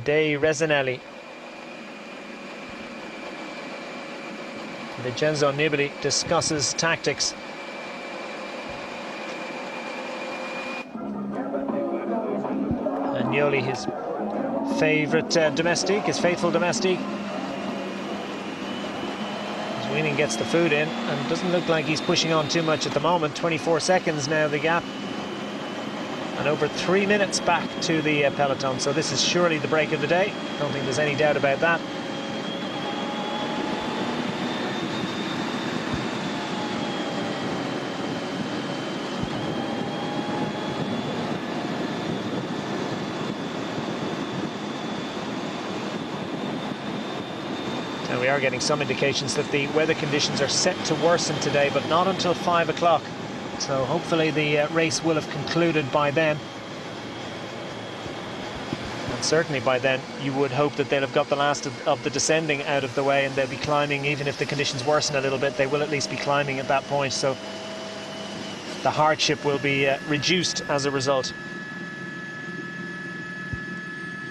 A: dei Resinelli. Vincenzo Nibali discusses tactics. And Yoli, his favourite domestique, his faithful domestique. As Weaning gets the food in, and doesn't look like he's pushing on too much at the moment. 24 seconds now, the gap. And over 3 minutes back to the peloton. So this is surely the break of the day. Don't think there's any doubt about that. We are getting some indications that the weather conditions are set to worsen today, but not until 5 o'clock. So hopefully the race will have concluded by then. And certainly by then you would hope that they'll have got the last of the descending out of the way, and they'll be climbing. Even if the conditions worsen a little bit, they will at least be climbing at that point. So the hardship will be reduced as a result.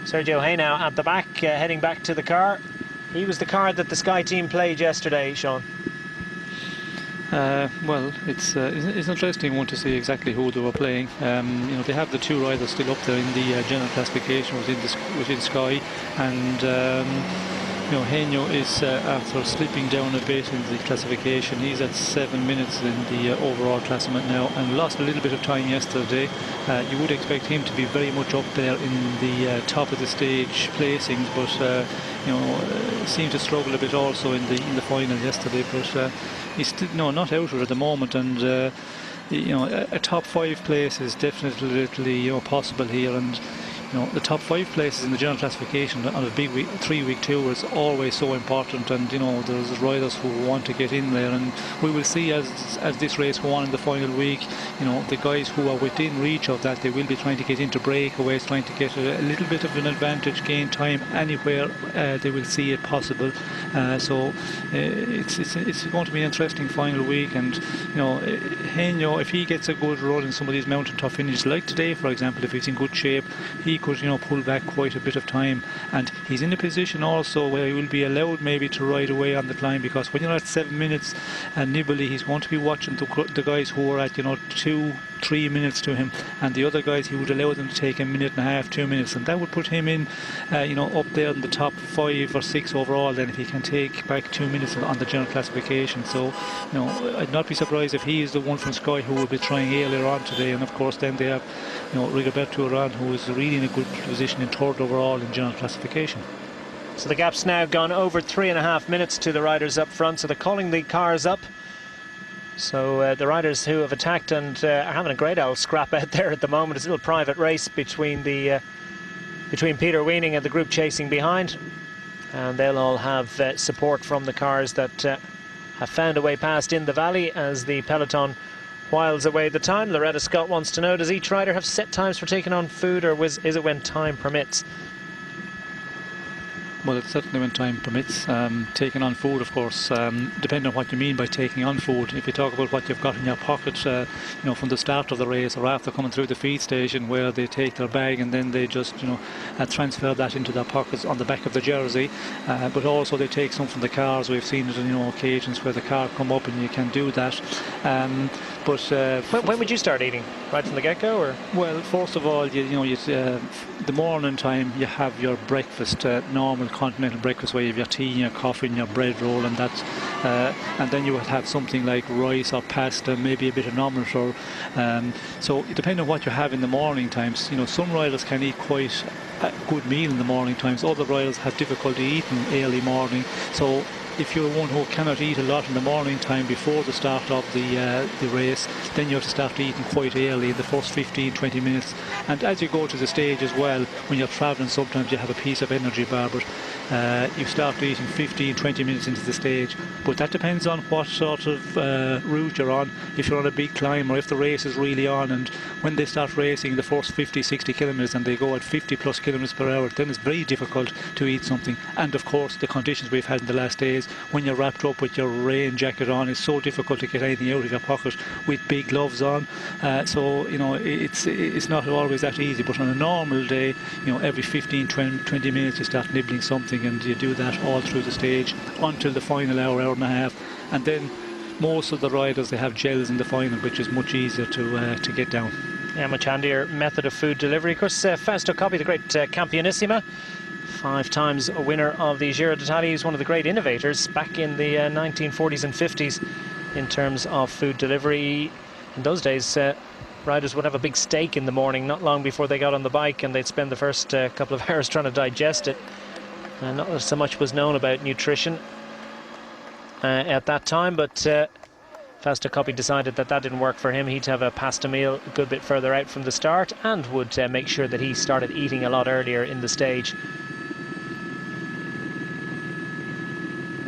A: Sergio Henao at the back, heading back to the car. He was the card that the Sky team played yesterday, Sean.
B: Well, it's an interesting one to see exactly who they were playing. They have the two riders still up there in the general classification within Sky, and Henao is after slipping down a bit in the classification. He's at 7 minutes in the overall classement now, and lost a little bit of time yesterday. You would expect him to be very much up there in the top of the stage placings, but seemed to struggle a bit also in the final yesterday. But he's still not out of it at the moment, and a top 5 place is definitely possible here. And the top 5 places in the general classification on a big 3-week tour is always so important, and there's riders who want to get in there, and we will see as this race go on in the final week. The guys who are within reach of that, they will be trying to get into breakaways, trying to get a little bit of an advantage, gain time anywhere they will see it possible. So it's going to be an interesting final week, and Henao, if he gets a good run in some of these mountaintop finishes like today, for example, if he's in good shape, he could pull back quite a bit of time, and he's in a position also where he will be allowed maybe to ride away on the climb, because when you're at 7 minutes and Nibali, he's going to be watching the guys who are at 2-3 minutes to him, and the other guys he would allow them to take 1.5 minutes, 2 minutes, and that would put him in up there in the top 5 or 6 overall then, if he can take back 2 minutes on the general classification. So I'd not be surprised if he is the one from Sky who will be trying earlier on today. And of course then they have Rigoberto Urán, who is really in a good position in 3rd overall in general classification.
A: So the gap's now gone over 3.5 minutes to the riders up front, so they're calling the cars up. So the riders who have attacked and are having a great old scrap out there at the moment. It's a little private race between Peter Weaning and the group chasing behind, and they'll all have support from the cars that have found a way past in the valley as the peloton whiles away the time. Loretta Scott wants to know, does each rider have set times for taking on food, or is it when time permits?
B: Well, it's certainly when time permits. Taking on food, of course, depending on what you mean by taking on food. If you talk about what you've got in your pocket, from the start of the race or after coming through the feed station, where they take their bag and then they just, transfer that into their pockets on the back of the jersey. But also they take some from the cars. We've seen it on occasions where the car come up and you can do that.
A: When would you start eating? Right from the get-go, or? Well,
B: first of all, the morning time you have your breakfast, normal continental breakfast, where you have your tea and your coffee and your bread roll and that, and then you would have something like rice or pasta, maybe a bit of omelette, or so depending on what you have in the morning times. Some riders can eat quite a good meal in the morning times. Other riders have difficulty eating early morning, so if you're one who cannot eat a lot in the morning time before the start of the race, then you have to start eating quite early in the first 15-20 minutes. And as you go to the stage as well, when you're traveling, sometimes you have a piece of energy bar, but you start eating 15-20 minutes into the stage. But that depends on what sort of route you're on. If you're on a big climb, or if the race is really on, and when they start racing the first 50-60 kilometres and they go at 50+ kilometres per hour, then it's very difficult to eat something. And of course the conditions we've had in the last days, when you're wrapped up with your rain jacket on, it's so difficult to get anything out of your pocket with big gloves on. So you know, it's not always that easy. But on a normal day, you know, every 15-20 minutes you start nibbling something, and you do that all through the stage until the final hour and a half. And then most of the riders, they have gels in the final, which is much easier to get down.
A: Yeah, much handier method of food delivery. Of course, Fausto Coppi, the great campionissima, 5 times a winner of the Giro d'Italia. He's one of the great innovators back in the 1940s and 50s in terms of food delivery. In those days, riders would have a big steak in the morning, not long before they got on the bike, and they'd spend the first couple of hours trying to digest it. Not so much was known about nutrition at that time, but Fausto Coppi decided that didn't work for him. He'd have a pasta meal a good bit further out from the start, and would make sure that he started eating a lot earlier in the stage.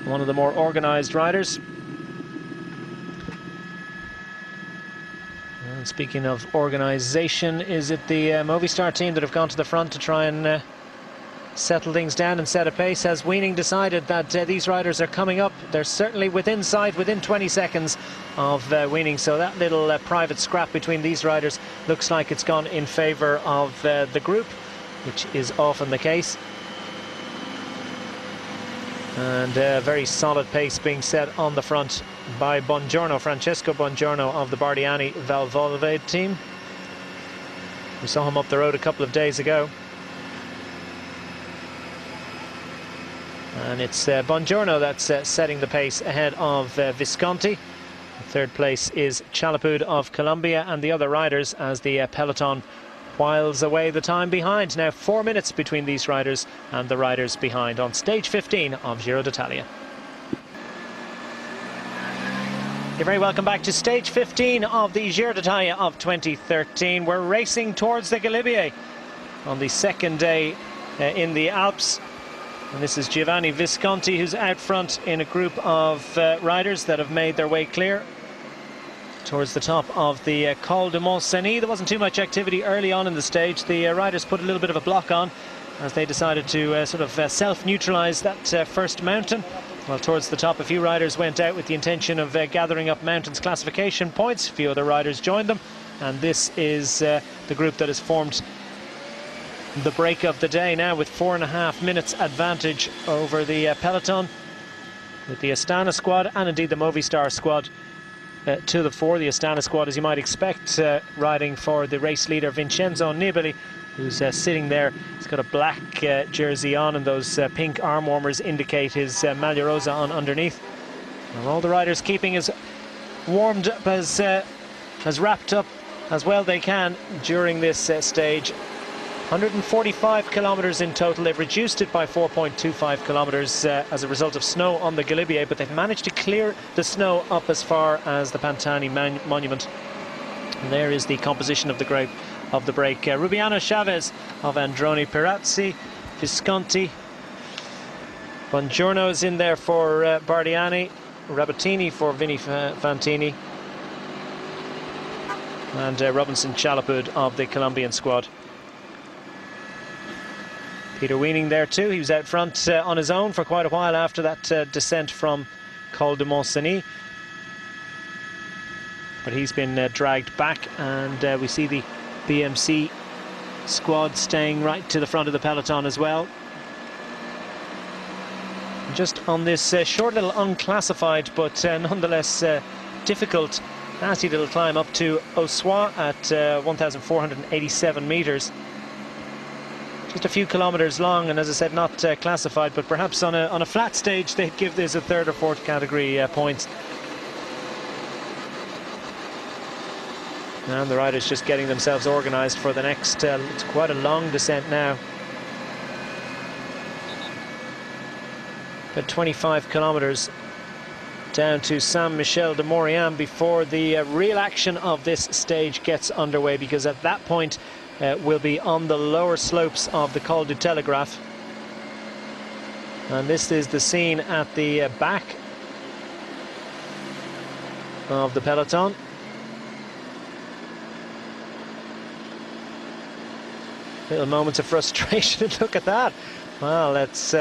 A: One of the more organised riders. And speaking of organisation, is it the Movistar team that have gone to the front to try and settle things down and set a pace? Has Weening decided that these riders are coming up? They're certainly within sight, within 20 seconds of Weening, so that little private scrap between these riders looks like it's gone in favour of the group, which is often the case. And a very solid pace being set on the front by Bongiorno, Francesco Bongiorno of the Bardiani Valvolve team. We saw him up the road a couple of days ago. And it's Bongiorno that's setting the pace ahead of Visconti. Third place is Chalapud of Colombia, and the other riders as the peloton whiles away the time behind. Now 4 minutes between these riders and the riders behind on stage 15 of Giro d'Italia. You're very welcome back to stage 15 of the Giro d'Italia of 2013. We're racing towards the Galibier on the second day in the Alps. And this is Giovanni Visconti, who's out front in a group of riders that have made their way clear towards the top of the Col de Mont-Cenis. There wasn't too much activity early on in the stage. The riders put a little bit of a block on as they decided to sort of self-neutralize that first mountain. Well, towards the top, a few riders went out with the intention of gathering up mountains classification points. A few other riders joined them, and this is the group that has formed the break of the day now, with 4.5 minutes advantage over the peloton, with the Astana squad and indeed the Movistar squad to the fore. The Astana squad, as you might expect, riding for the race leader Vincenzo Nibali, who's sitting there. He's got a black jersey on, and those pink arm warmers indicate his Maglia Rosa on underneath. And all the riders keeping as warmed up as wrapped up as well they can during this stage. 145 kilometres in total. They've reduced it by 4.25 kilometres as a result of snow on the Galibier, but they've managed to clear the snow up as far as the Pantani Monument. And there is the composition of the break. Rubiano Chavez of Androni Pirazzi, Visconti, Bongiorno is in there for Bardiani, Rabatini for Vinny Fantini, and Robinson Chalapud of the Colombian squad. Peter Weening there too. He was out front on his own for quite a while after that descent from Col de Mont-Cenis, but he's been dragged back, and we see the BMC squad staying right to the front of the peloton as well. Just on this short little unclassified but nonetheless difficult, nasty little climb up to Ossois at 1,487 metres. Just a few kilometres long, and as I said, not classified, but perhaps on a flat stage they'd give this a third or fourth category points. And the riders just getting themselves organised for the next, it's quite a long descent now. About 25 kilometres down to Saint-Michel-de-Maurienne before the real action of this stage gets underway, because at that point we'll be on the lower slopes of the Col du Telegraphe. And this is the scene at the back of the peloton. Little moments of frustration. Look at that. Well, it's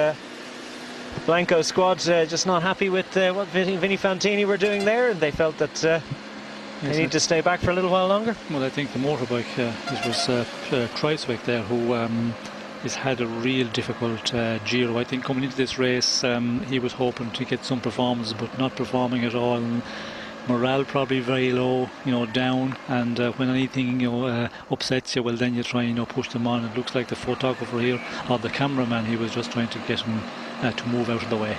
A: Blanco squad just not happy with what Vinny Fantini were doing there, and they felt that they need to stay back for a little while longer.
B: Well, I think the motorbike, it was Kreiswijk there who has had a real difficult Giro. I think coming into this race, he was hoping to get some performance, but not performing at all. And morale probably very low, down, and when anything upsets you, well, then you try push them on. It looks like the photographer here, or the cameraman, he was just trying to get him to move out of the way.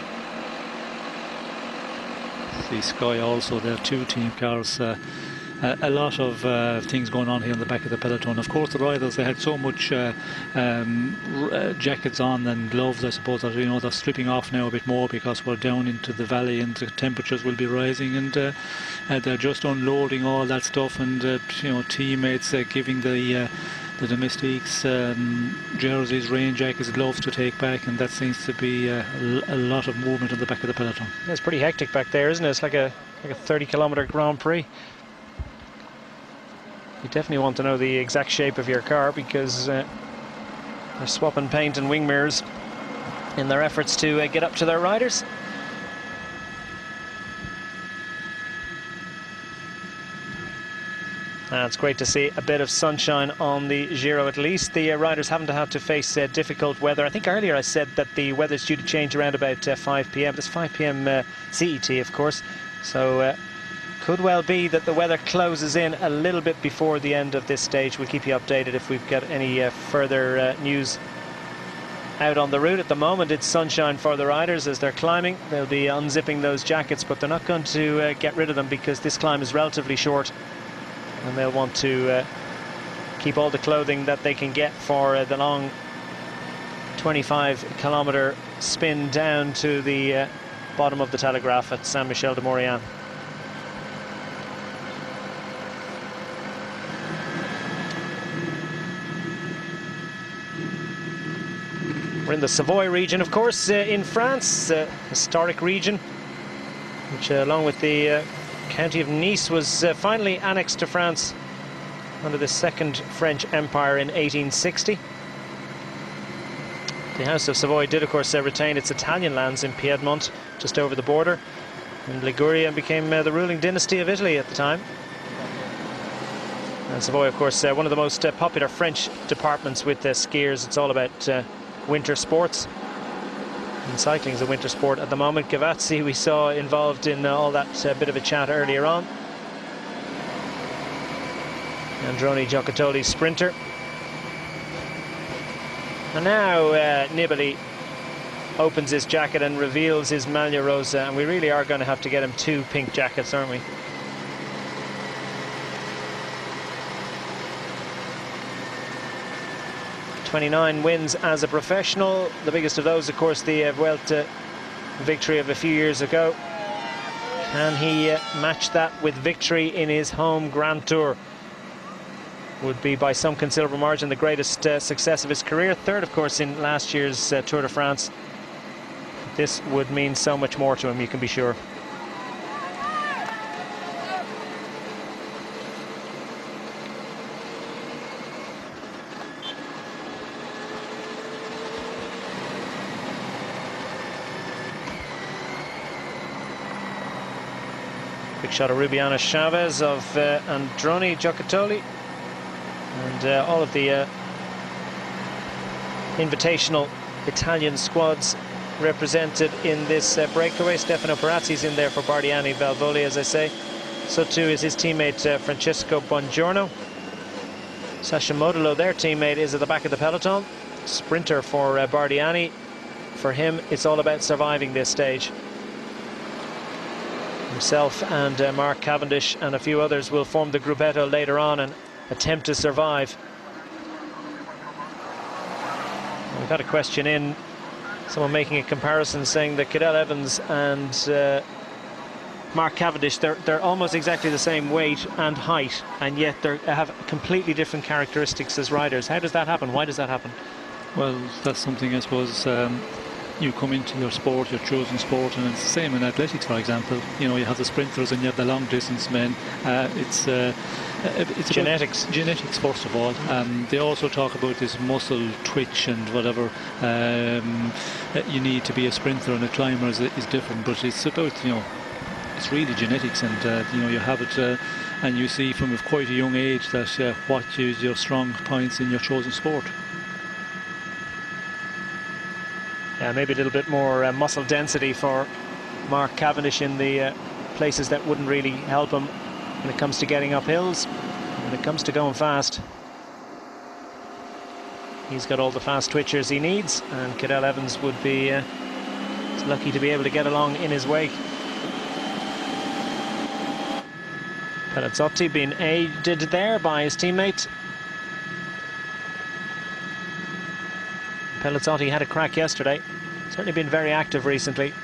B: See Sky also there, 2 team cars. A lot of things going on here in the back of the peloton. Of course, the riders, they had so much jackets on and gloves, I suppose, that they're stripping off now a bit more because we're down into the valley and the temperatures will be rising, and they're just unloading all that stuff, and teammates giving the domestiques jerseys, rain jackets, gloves to take back, and that seems to be a lot of movement in the back of the peloton.
A: Yeah, it's pretty hectic back there, isn't it? It's like a 30-kilometre Grand Prix. You definitely want to know the exact shape of your car, because they're swapping paint and wing mirrors in their efforts to get up to their riders. It's great to see a bit of sunshine on the Giro. At least the riders haven't had to face difficult weather. I think earlier I said that the weather's due to change around about 5 p.m. It's 5 p.m. CET, of course. So could well be that the weather closes in a little bit before the end of this stage. We'll keep you updated if we've got any further news out on the route. At the moment, it's sunshine for the riders as they're climbing. They'll be unzipping those jackets, but they're not going to get rid of them, because this climb is relatively short, and they'll want to keep all the clothing that they can get for the long 25-kilometre spin down to the bottom of the Telegraph at Saint-Michel-de-Maurienne. We're in the Savoy region, of course, in France, historic region, which along with the county of Nice was finally annexed to France under the Second French Empire in 1860. The House of Savoy did, of course, retain its Italian lands in Piedmont, just over the border in Liguria, and became the ruling dynasty of Italy at the time. And Savoy, of course, one of the most popular French departments with skiers. It's all about winter sports, and cycling is a winter sport at the moment. Gavazzi we saw involved in all that bit of a chat earlier on. Androni Giocattoli, sprinter. And now Nibali opens his jacket and reveals his Maglia Rosa, and we really are going to have to get him 2 pink jackets, aren't we? '29 wins as a professional. The biggest of those, of course, the Vuelta victory of a few years ago. Can he match that with victory in his home Grand Tour? Would be by some considerable margin the greatest success of his career. 3rd, of course, in last year's Tour de France. This would mean so much more to him, you can be sure. Big shot of Rubiana Chavez, of Androni Giocattoli, and all of the invitational Italian squads represented in this breakaway. Stefano Perazzi's in there for Bardiani Valvoli, as I say. So too is his teammate Francesco Bongiorno. Sasha Modolo, their teammate, is at the back of the peloton. Sprinter for Bardiani. For him, it's all about surviving this stage. Himself and Mark Cavendish and a few others will form the gruppetto later on and attempt to survive. We've had a question in Someone making a comparison saying that Cadel Evans and Mark Cavendish, they're almost exactly the same weight and height, and yet they have completely different characteristics as riders. How does that happen? Why does that happen?
B: Well, that's something, I suppose, you come into your sport, your chosen sport, and it's the same in athletics, for example. You know, you have the sprinters and you have the long distance men. It's
A: genetics.
B: Genetics, first of all. They also talk about this muscle twitch and whatever. You need to be a sprinter, and a climber is different, but it's about, you know, it's really genetics, and you know, you have it, and you see from quite a young age that what is your strong points in your chosen sport.
A: Yeah, maybe a little bit more muscle density for Mark Cavendish in the places that wouldn't really help him when it comes to getting up hills, when it comes to going fast. He's got all the fast twitchers he needs, and Cadel Evans would be lucky to be able to get along in his wake. Pelozzotti being aided there by his teammate. Pelozzotti had a crack yesterday, certainly been very active recently,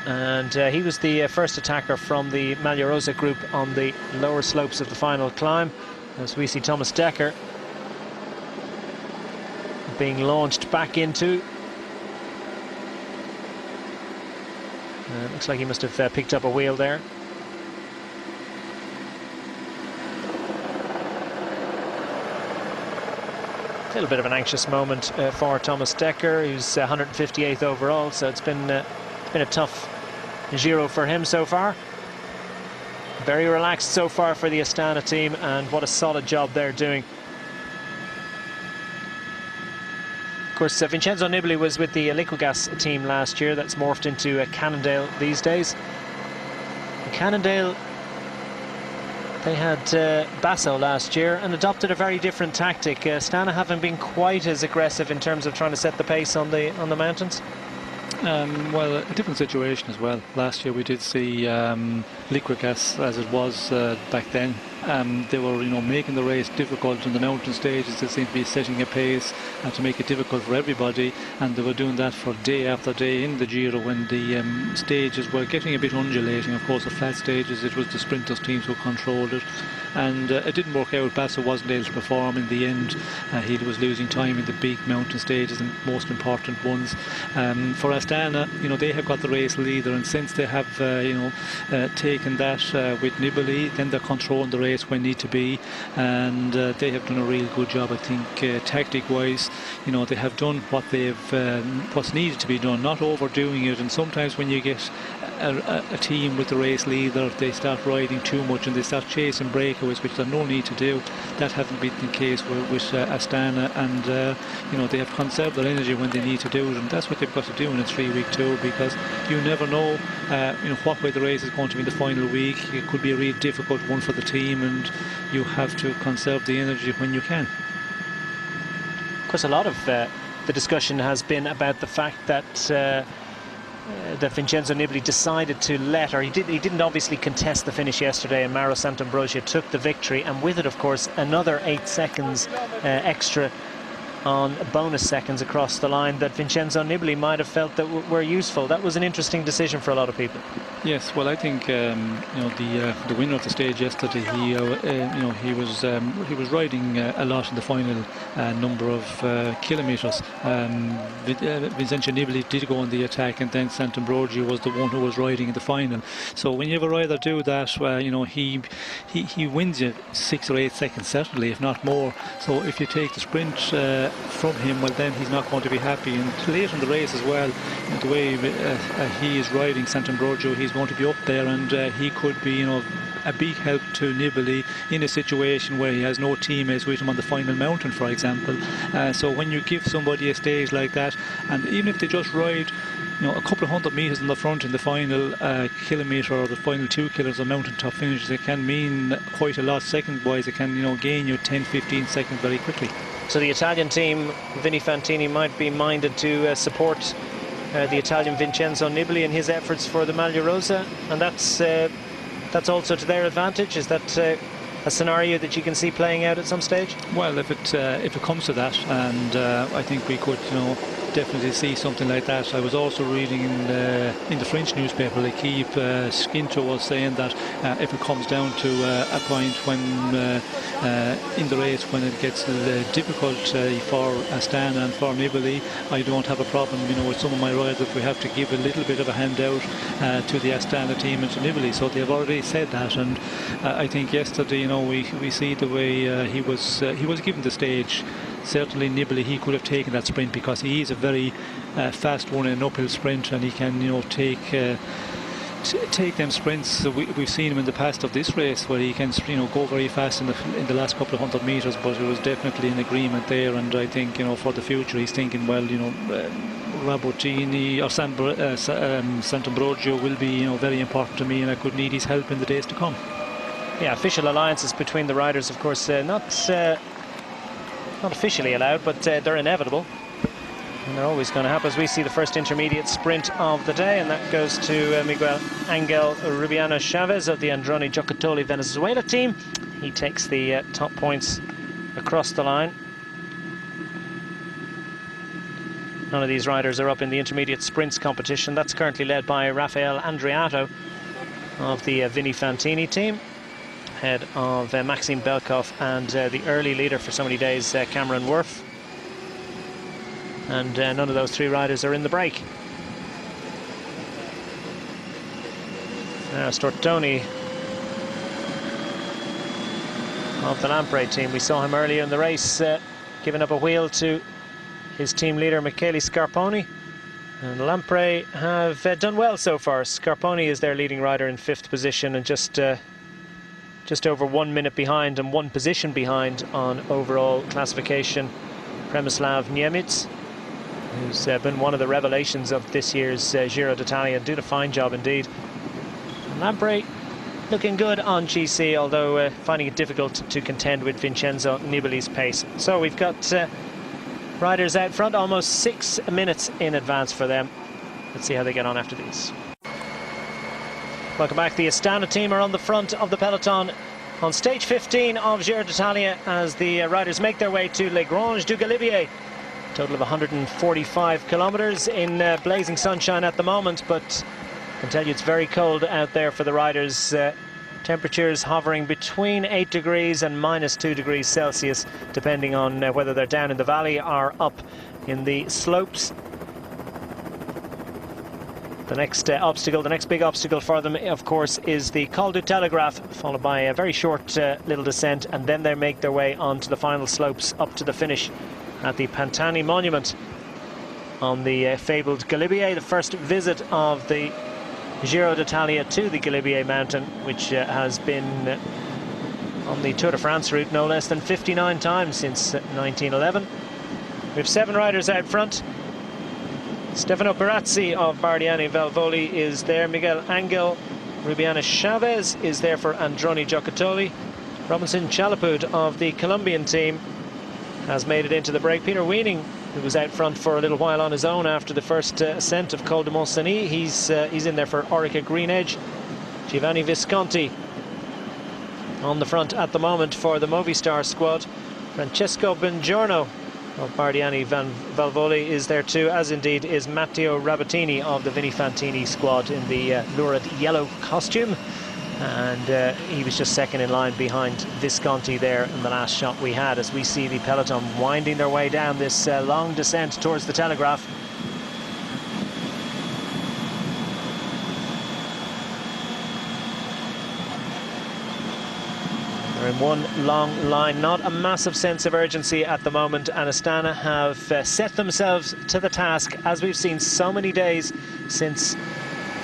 A: and he was the first attacker from the Maglia Rosa group on the lower slopes of the final climb, as we see Thomas Dekker being launched back into. Looks like he must have picked up a wheel there. A little bit of an anxious moment for Thomas Dekker, who's 158th overall, so it's been a tough Giro for him so far. Very relaxed so far for the Astana team, and what a solid job they're doing. Of course, Vincenzo Nibali was with the Liquigas team last year. That's morphed into Cannondale these days. Cannondale, they had Basso last year and adopted a very different tactic. Astana haven't been quite as aggressive in terms of trying to set the pace on the mountains.
B: Well, a different situation as well. Last year we did see Liquigas, as it was back then. They were, you know, making the race difficult in the mountain stages. They seemed to be setting a pace to make it difficult for everybody, and they were doing that for day after day in the Giro when the stages were getting a bit undulating. Of course, the flat stages, it was the sprinters teams who controlled it, and it didn't work out. Basso wasn't able to perform in the end. He was losing time in the big mountain stages, the most important ones. For Astana, you know, they have got the race leader, and since they have taken that with Nibali, then they're controlling the race when need to be, and they have done a real good job, I think, tactic wise. You know, they have done what they've what's needed to be done, not overdoing it. And sometimes when you get a team with the race leader, they start riding too much and they start chasing breakaways, which there's no need to do. That hasn't been the case with Astana, and you know, they have conserved their energy when they need to do it, and that's what they've got to do in a 3-week tour, because you never know you know, what way the race is going to be in the final week. It could be a real difficult one for the team, and you have to conserve the energy when you can.
A: Of course, a lot of the discussion has been about the fact that that Vincenzo Nibali decided to let, or he didn't obviously contest the finish yesterday, and Mauro Sant'Ambrogio took the victory, and with it, of course, another 8 seconds extra on bonus seconds across the line that Vincenzo Nibali might have felt that were useful. That was an interesting decision for a lot of people.
B: Yes, well, I think you know, the winner of the stage yesterday, he you know, he was riding a lot in the final number of kilometres. Vincenzo Nibali did go on the attack, and then Sant'Ambrogio was the one who was riding in the final. So when you have a rider do that, you know, he wins you 6 or 8 seconds certainly, if not more. So if you take the sprint from him, well, then he's not going to be happy. And late in the race as well, you know, the way he is riding Sant'Ambrogio, he's going to be up there, and he could be, you know, a big help to Nibali in a situation where he has no teammates with him on the final mountain, for example. So when you give somebody a stage like that, and even if they just ride, you know, a couple of 100 metres in the front in the final kilometre or the final 2 kilometres of mountain top finishes, it can mean quite a lot second wise. It can, you know, gain you 10-15 seconds very quickly.
A: So the Italian team, Vinny Fantini, might be minded to support the Italian Vincenzo Nibali in his efforts for the Maglia Rosa, and that's also to their advantage. Is that a scenario that you can see playing out at some stage?
B: Well, if it comes to that, and I think we could, you know, definitely see something like that. I was also reading in the French newspaper, L'Equipe, Skinto was saying that if it comes down to a point when in the race when it gets difficult for Astana and for Nibali, I don't have a problem, you know, with some of my riders if we have to give a little bit of a handout to the Astana team and to Nibali. So they've already said that, and I think yesterday, you know, we see the way he was given the stage. Certainly Nibali, he could have taken that sprint because he is a very fast one in an uphill sprint, and he can, you know, take them sprints. So we've seen him in the past of this race where he can, you know, go very fast in the last couple of 100 meters, but it was definitely an agreement there. And I think, you know, for the future he's thinking, well, you know, Rabotini or Sant'Ambrogio will be, you know, very important to me, and I could need his help in the days to come.
A: Yeah, official alliances between the riders, of course, not officially allowed, but they're inevitable. And they're always going to happen, as we see the first intermediate sprint of the day, and that goes to Miguel Angel Rubiano Chavez of the Androni Giocattoli Venezuela team. He takes the top points across the line. None of these riders are up in the intermediate sprints competition. That's currently led by Rafael Andriato of the Vini Fantini team, ahead of Maxime Belkov and the early leader for so many days, Cameron Worth. And none of those three riders are in the break. Stortoni of the Lampre team. We saw him earlier in the race giving up a wheel to his team leader Michele Scarponi. And Lampre have done well so far. Scarponi is their leading rider in 5th position, and just over 1 minute behind and 1 position behind on overall classification, Przemysław Niemiec, who's been one of the revelations of this year's Giro d'Italia, and did a fine job indeed. Lampre looking good on GC, although finding it difficult to contend with Vincenzo Nibali's pace. So we've got riders out front, almost 6 minutes in advance for them. Let's see how they get on after these. Welcome back. The Astana team are on the front of the peloton on stage 15 of Giro d'Italia as the riders make their way to Les Granges du Galibier. Total of 145 kilometers in blazing sunshine at the moment, but I can tell you it's very cold out there for the riders. Temperatures hovering between 8 degrees and -2 degrees Celsius, depending on whether they're down in the valley or up in the slopes. The next obstacle, the next big obstacle for them, of course, is the Col du Telegraph, followed by a very short little descent, and then they make their way onto the final slopes up to the finish at the Pantani Monument on the fabled Galibier, the first visit of the Giro d'Italia to the Galibier mountain, which has been on the Tour de France route no less than 59 times since 1911. We have 7 riders out front. Stefano Perazzi of Bardiani Valvoli is there. Miguel Angel Rubiano Chavez is there for Androni Giocattoli. Robinson Chalapud of the Colombian team has made it into the break. Peter Weening, who was out front for a little while on his own after the first ascent of Col de Montcenis, he's in there for Orica Green Edge. Giovanni Visconti on the front at the moment for the Movistar squad. Francesco Bongiorno of Bardiani Valvoli is there too, as indeed is Matteo Rabatini of the Vini Fantini squad in the lurid yellow costume. And he was just second in line behind Visconti there in the last shot we had, as we see the peloton winding their way down this long descent towards the Telegraph. They're in one long line, not a massive sense of urgency at the moment, and Astana have set themselves to the task, as we've seen so many days since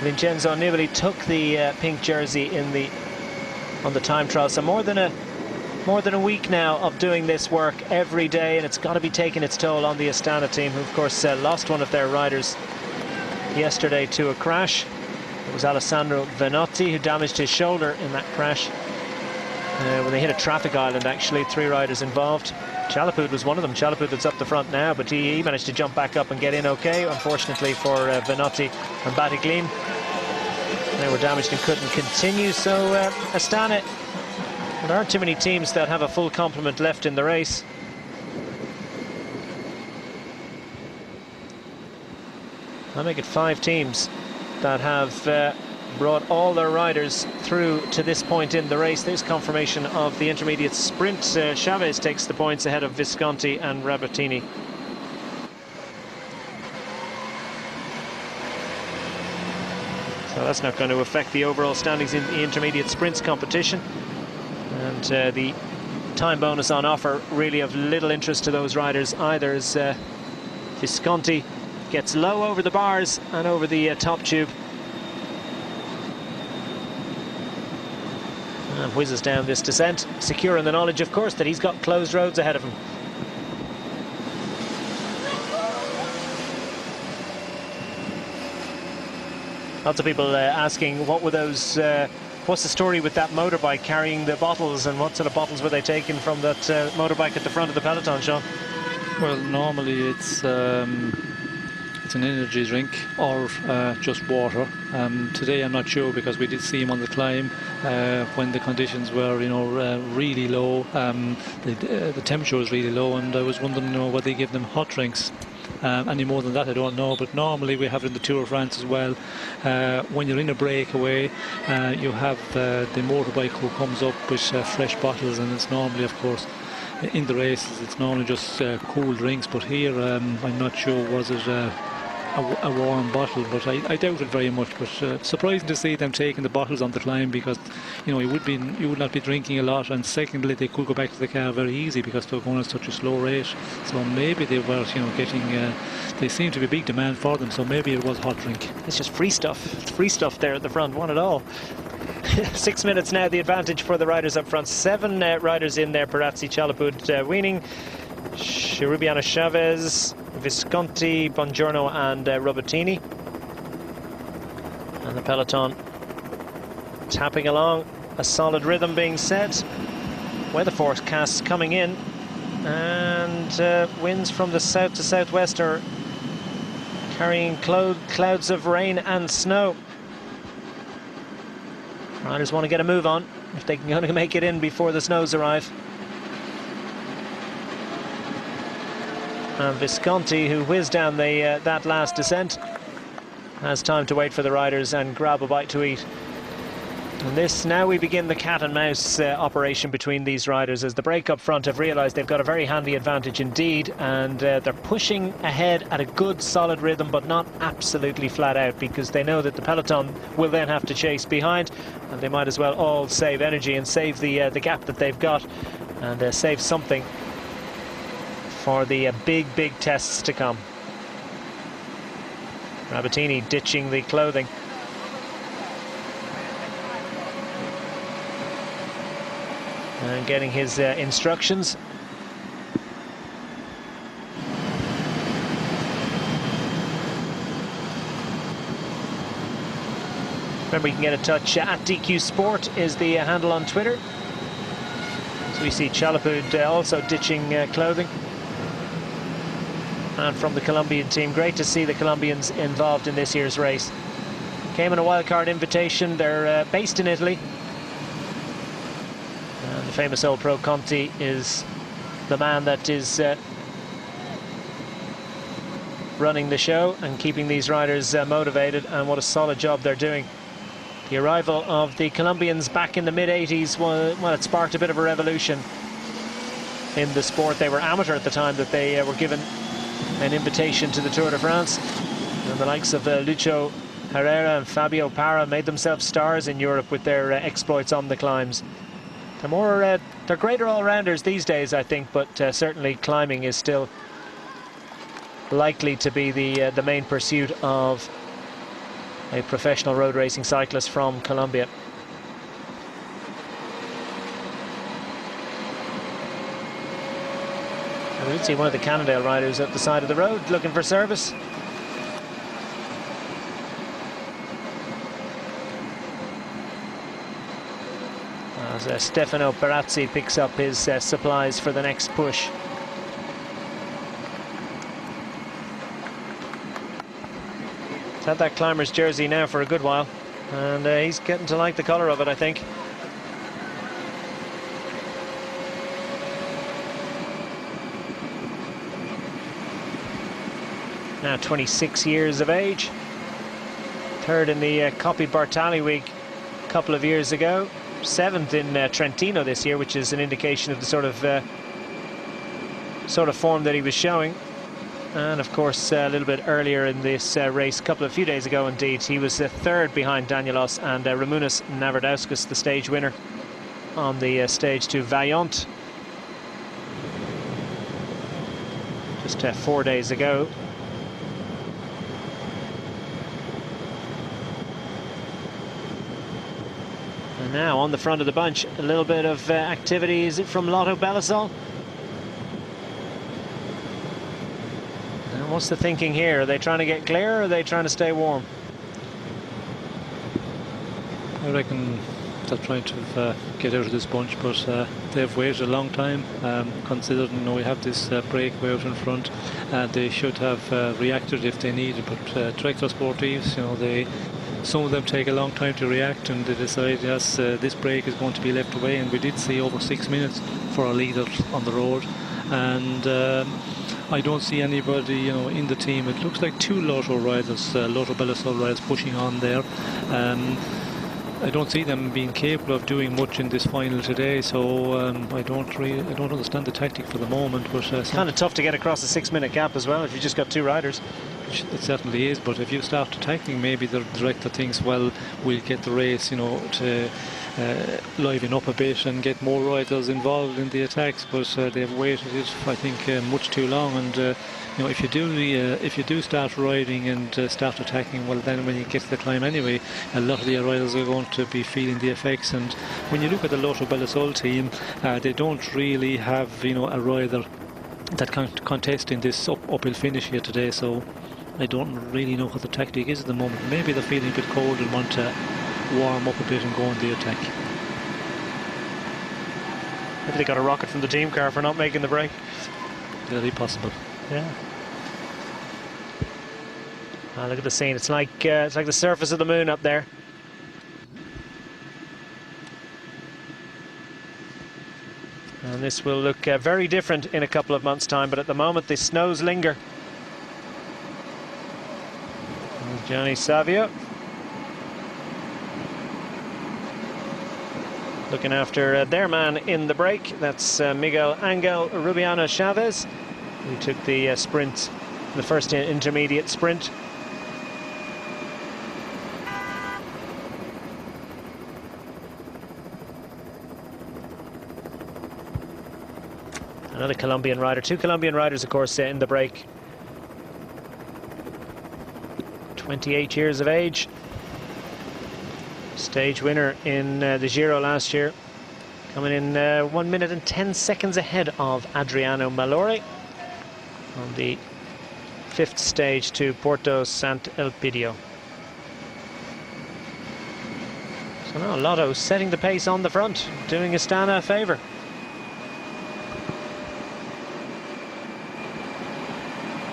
A: Vincenzo Nibali took the pink jersey on the time trial. So more than a week now of doing this work every day, and it's got to be taking its toll on the Astana team, who of course lost one of their riders yesterday to a crash. It was Alessandro Venotti who damaged his shoulder in that crash when they hit a traffic island. Actually, 3 riders involved. Chalapud was one of them. Chalapud that's up the front now, but he managed to jump back up and get in okay. Unfortunately for Venotti and Battiglin, they were damaged and couldn't continue. So Astana, there aren't too many teams that have a full complement left in the race. I make it 5 teams that have brought all their riders through to this point in the race. There's confirmation of the intermediate sprint. Chavez takes the points ahead of Visconti and Rabatini. So that's not going to affect the overall standings in the intermediate sprints competition. And the time bonus on offer really of little interest to those riders either, as Visconti gets low over the bars and over the top tube. And whizzes down this descent, secure in the knowledge, of course, that he's got closed roads ahead of him. Lots of people asking what were those, what's the story with that motorbike carrying the bottles, and what sort of bottles were they taking from that motorbike at the front of the peloton, Sean?
B: Well, normally it's an energy drink or just water. Today I'm not sure, because we did see him on the climb when the conditions were, really low. The temperature was really low, and I was wondering, whether they give them hot drinks. Any more than that I don't know, but normally we have it in the Tour of France as well. When you're in a breakaway, you have the motorbike who comes up with fresh bottles, and it's normally, of course, in the races it's normally just cool drinks, but here I'm not sure, was it a warm bottle, but I doubt it very much. But surprising to see them taking the bottles on the climb, because you would not be drinking a lot, and secondly they could go back to the car very easy because they're going at such a slow rate. So maybe they were getting they seem to be big demand for them, so maybe it was hot drink.
A: It's just free stuff. It's free stuff there at the front, one at all. 6 minutes now, the advantage for the riders up front. 7 riders in there: Perazzi, Chalapud, Wiening, Rubiano, Chavez, Visconti, Bongiorno and Rabatini. And the peloton tapping along, a solid rhythm being set. Weather forecasts coming in, and winds from the south to southwest are carrying clouds of rain and snow. Riders want to get a move on if they can only make it in before the snows arrive. And Visconti, who whizzed down that last descent, has time to wait for the riders and grab a bite to eat. And now we begin the cat and mouse operation between these riders, as the break up front have realised they've got a very handy advantage indeed, and they're pushing ahead at a good solid rhythm, but not absolutely flat out, because they know that the peloton will then have to chase behind, and they might as well all save energy and save the gap that they've got, and save something for the big tests to come. Rabatini ditching the clothing. And getting his instructions. Remember, you can get in touch at DQ Sport is the handle on Twitter. So we see Chalapud also ditching clothing. And from the Colombian team, great to see the Colombians involved in this year's race. Came in a wildcard invitation. They're based in Italy. And the famous old Pro Conti is the man that is running the show and keeping these riders motivated, and what a solid job they're doing. The arrival of the Colombians back in the mid-80s, well, it sparked a bit of a revolution in the sport. They were amateur at the time that they were given an invitation to the Tour de France, and the likes of Lucho Herrera and Fabio Parra made themselves stars in Europe with their exploits on the climbs. They're greater all-rounders these days, I think, but certainly climbing is still likely to be the main pursuit of a professional road racing cyclist from Colombia. We did see one of the Cannondale riders at the side of the road looking for service. As Stefano Perazzi picks up his supplies for the next push. He's had that climber's jersey now for a good while, and he's getting to like the colour of it, I think. now 26 years of age. Third in the Coppi Bartali Week a couple of years ago. 7th in Trentino this year, which is an indication of the sort of form that he was showing. And of course, a little bit earlier in this race, a few days ago indeed, he was third behind Danielos and Ramunas Navardauskas, the stage winner on the stage to Vaillant just 4 days ago. And now on the front of the bunch, a little bit of activity. Is it from Lotto Belisol? And what's the thinking here? Are they trying to get clear, or are they trying to stay warm?
B: I reckon they're trying to get out of this bunch, but they've waited a long time, considering we have this breakaway out in front. They should have reacted if they needed, but Tractor Sportives, some of them take a long time to react, and they decide, yes, this break is going to be left away. And we did see over 6 minutes for our leaders on the road, and I don't see anybody in the team. It looks like 2 Lotto riders, Lotto Belisol riders, pushing on there. I don't see them being capable of doing much in this final today, so I don't understand the tactic for the moment. But
A: it's kind of tough to get across a 6-minute gap as well if you just got 2 riders.
B: It certainly is, but if you start attacking, maybe the director thinks, well, we'll get the race, to liven up a bit and get more riders involved in the attacks. But they've waited it, I think, much too long. And if you do start riding and start attacking, well, then when you get to the climb anyway, a lot of the riders are going to be feeling the effects. And when you look at the Lotto Belisol team, they don't really have a rider that can contest in this uphill finish here today. So I don't really know what the tactic is at the moment. Maybe they're feeling a bit cold and want to warm up a bit and go on the attack.
A: Maybe they got a rocket from the team car for not making the break.
B: Very possible.
A: Yeah. Look at the scene. It's like the surface of the moon up there. And this will look very different in a couple of months' time, but at the moment the snows linger. There's Gianni Savio looking after their man in the break. That's Miguel Angel Rubiano Chavez, who took the sprint, the first intermediate sprint. Another Colombian rider, 2 Colombian riders, of course, in the break. 28 years of age. Stage winner in the Giro last year. Coming in 1 minute and 10 seconds ahead of Adriano Malori on the 5th stage to Porto Sant'Elpidio. So now Lotto setting the pace on the front, doing Astana a favour.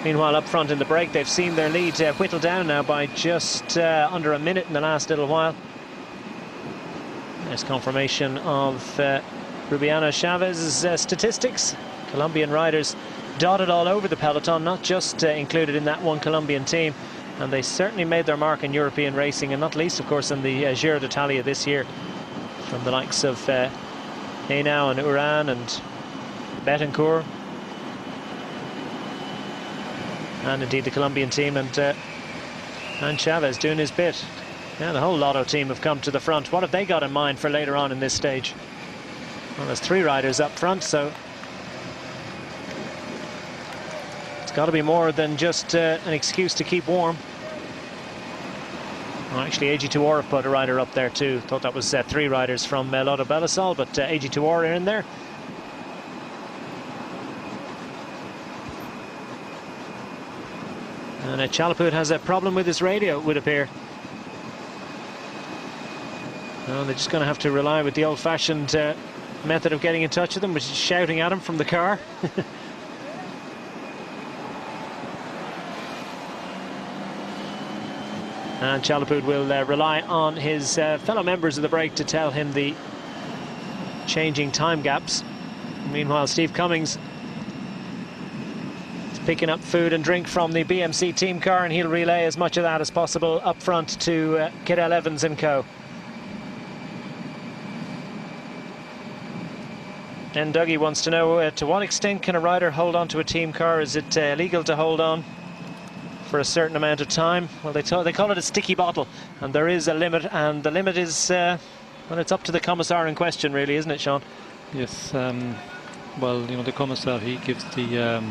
A: Meanwhile, up front in the break, they've seen their lead whittled down now by just under a minute in the last little while. There's confirmation of Rubiano Chavez's statistics. Colombian riders dotted all over the peloton, not just included in that one Colombian team. And they certainly made their mark in European racing, and not least, of course, in the Giro d'Italia this year. From the likes of Henao and Uran and Betancourt. And indeed the Colombian team, and Chavez doing his bit. Yeah, the whole Lotto team have come to the front. What have they got in mind for later on in this stage? Well, there's 3 riders up front, so it's got to be more than just an excuse to keep warm. Well, actually, AG2R have put a rider up there too. Thought that was 3 riders from Lotto Belisol, but AG2R are in there. And Chalaput has a problem with his radio, it would appear. Well, they're just going to have to rely with the old-fashioned method of getting in touch with them, which is shouting at him from the car. And Chalaput will rely on his fellow members of the break to tell him the changing time gaps. Meanwhile, Steve Cummings is picking up food and drink from the BMC team car, and he'll relay as much of that as possible up front to Cadel Evans and co. And Dougie wants to know, to what extent can a rider hold on to a team car? Is it illegal to hold on for a certain amount of time? Well, they call it a sticky bottle, and there is a limit, and the limit is, well, it's up to the commissar in question, really, isn't it, Sean?
B: Yes, well, you know, the commissar, he gives the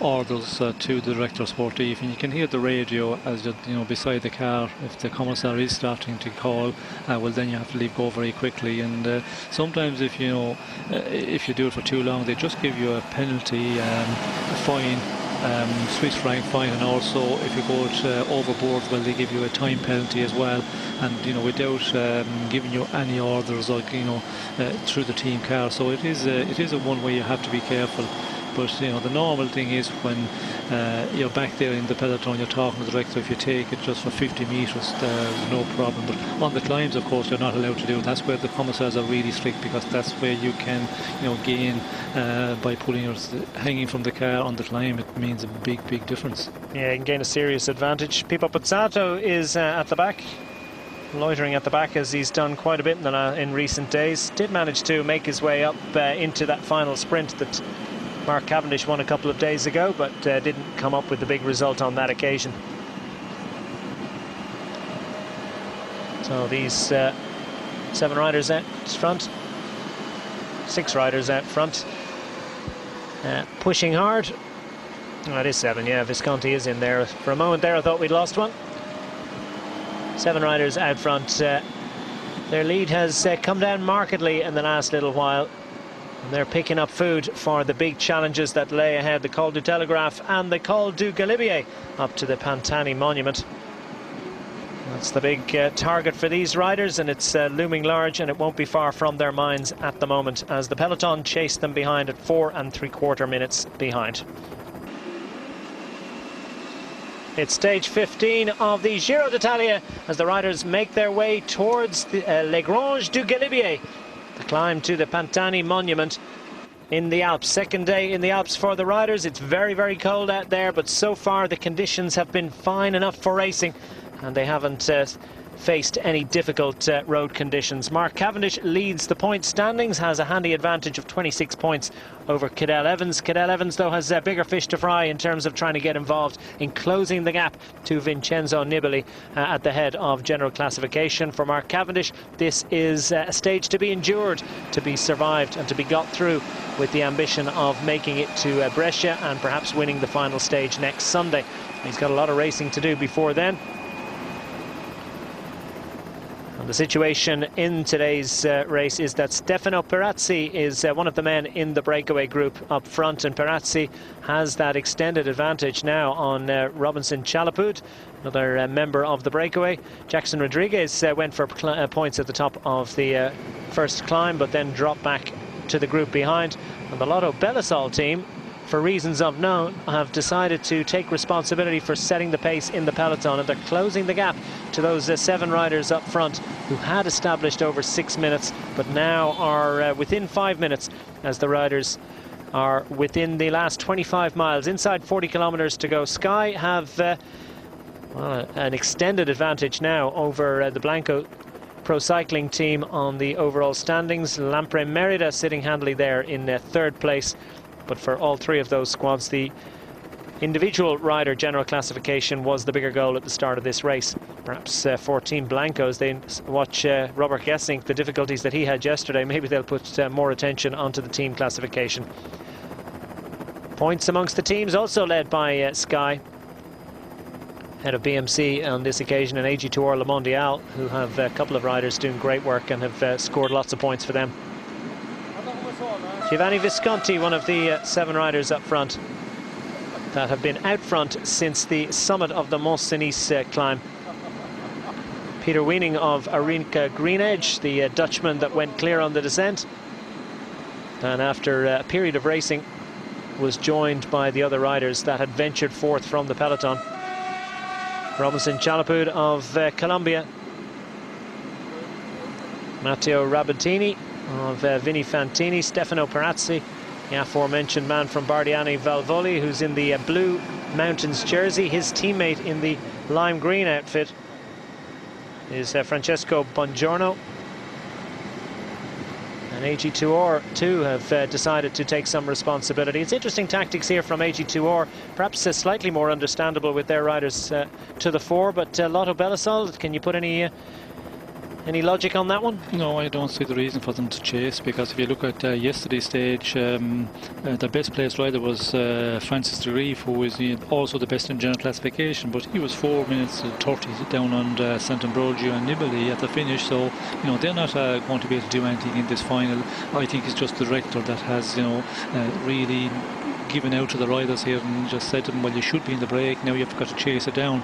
B: orders to the director sportif, and you can hear the radio as you know, beside the car. If the commissar is starting to call, well, then you have to leave go very quickly. And sometimes, if you know, if you do it for too long, they just give you a penalty, a fine, Swiss franc fine, and also if you go overboard, well, they give you a time penalty as well. And you know, without giving you any orders, like, you know, through the team car. So it is a one way you have to be careful. But you know, the normal thing is when you're back there in the peloton, you're talking to the director. If you take it just for 50 metres, there's no problem. But on the climbs, of course, you're not allowed to do it. That's where the commissars are really strict, because that's where you can, you know, gain by pulling your hanging from the car on the climb. It means a big difference. Yeah,
A: you can gain a serious advantage. Pipo Pozzato is at the back, loitering at the back, as he's done quite a bit in recent days. Did manage to make his way up into that final sprint that Mark Cavendish won a couple of days ago, but didn't come up with the big result on that occasion. So these 7 riders out front, 6 riders out front, pushing hard. Oh, it is 7, yeah, Visconti is in there. For a moment there I thought we'd lost one. 7 riders out front. Their lead has come down markedly in the last little while. And they're picking up food for the big challenges that lay ahead, the Col du Telegraph and the Col du Galibier up to the Pantani Monument. That's the big target for these riders, and it's looming large, and it won't be far from their minds at the moment, as the peloton chase them behind at 4 3/4 minutes behind. It's stage 15 of the Giro d'Italia as the riders make their way towards the Les Granges du Galibier, the climb to the Pantani Monument in the Alps. Second day in the Alps for the riders. It's very cold out there, but so far the conditions have been fine enough for racing, and they haven't faced any difficult road conditions. Mark Cavendish leads the point standings, has a handy advantage of 26 points over Cadel Evans. Cadel Evans, though, has bigger fish to fry in terms of trying to get involved in closing the gap to Vincenzo Nibali at the head of general classification. For Mark Cavendish, this is a stage to be endured, to be survived and to be got through, with the ambition of making it to Brescia and perhaps winning the final stage next Sunday. He's got a lot of racing to do before then. And the situation in today's race is that Stefano Perazzi is one of the men in the breakaway group up front, and Perazzi has that extended advantage now on Robinson Chalapud, another member of the breakaway. Jackson Rodriguez went for points at the top of the first climb, but then dropped back to the group behind. And the Lotto Belisol team, for reasons unknown, have decided to take responsibility for setting the pace in the peloton, and they're closing the gap to those 7 riders up front who had established over 6 minutes, but now are within 5 minutes, as the riders are within the last 25 miles, inside 40 kilometers to go. Sky have well, an extended advantage now over the Blanco Pro Cycling team on the overall standings. Lampre Merida sitting handily there in 3rd place. But for all 3 of those squads, the individual rider general classification was the bigger goal at the start of this race. Perhaps for Team Blancos, they watch Robert Gesink, the difficulties that he had yesterday. Maybe they'll put more attention onto the team classification. Points amongst the teams also led by Sky, head of BMC on this occasion, and AG Tour Le Mondial, who have a couple of riders doing great work and have scored lots of points for them. Giovanni Visconti, one of the 7 riders up front that have been out front since the summit of the Mont Cenis climb. Peter Weening of Arinka Greenedge, the Dutchman that went clear on the descent, and after a period of racing was joined by the other riders that had ventured forth from the peloton. Robinson Chalapud of Colombia, Matteo Rabatini of Vini Fantini, Stefano Perazzi The aforementioned man from Bardiani Valvoli, who's in the blue Mountains jersey. His teammate in the lime green outfit is Francesco Bongiorno. And AG2R too have decided to take some responsibility. It's interesting tactics here from AG2R, perhaps slightly more understandable with their riders to the fore. But Lotto Belisol, can you put any logic on that one?
B: No, I don't see the reason for them to chase, because if you look at yesterday's stage, the best placed rider was Francis de Grief, who is also the best in general classification, but he was 4 minutes 30 down on Sant'Ambrogio and Nibali at the finish. So they're not going to be able to do anything in this final. I think it's just the director that has really given out to the riders here and just said to them, well, you should be in the break, now you've got to chase it down.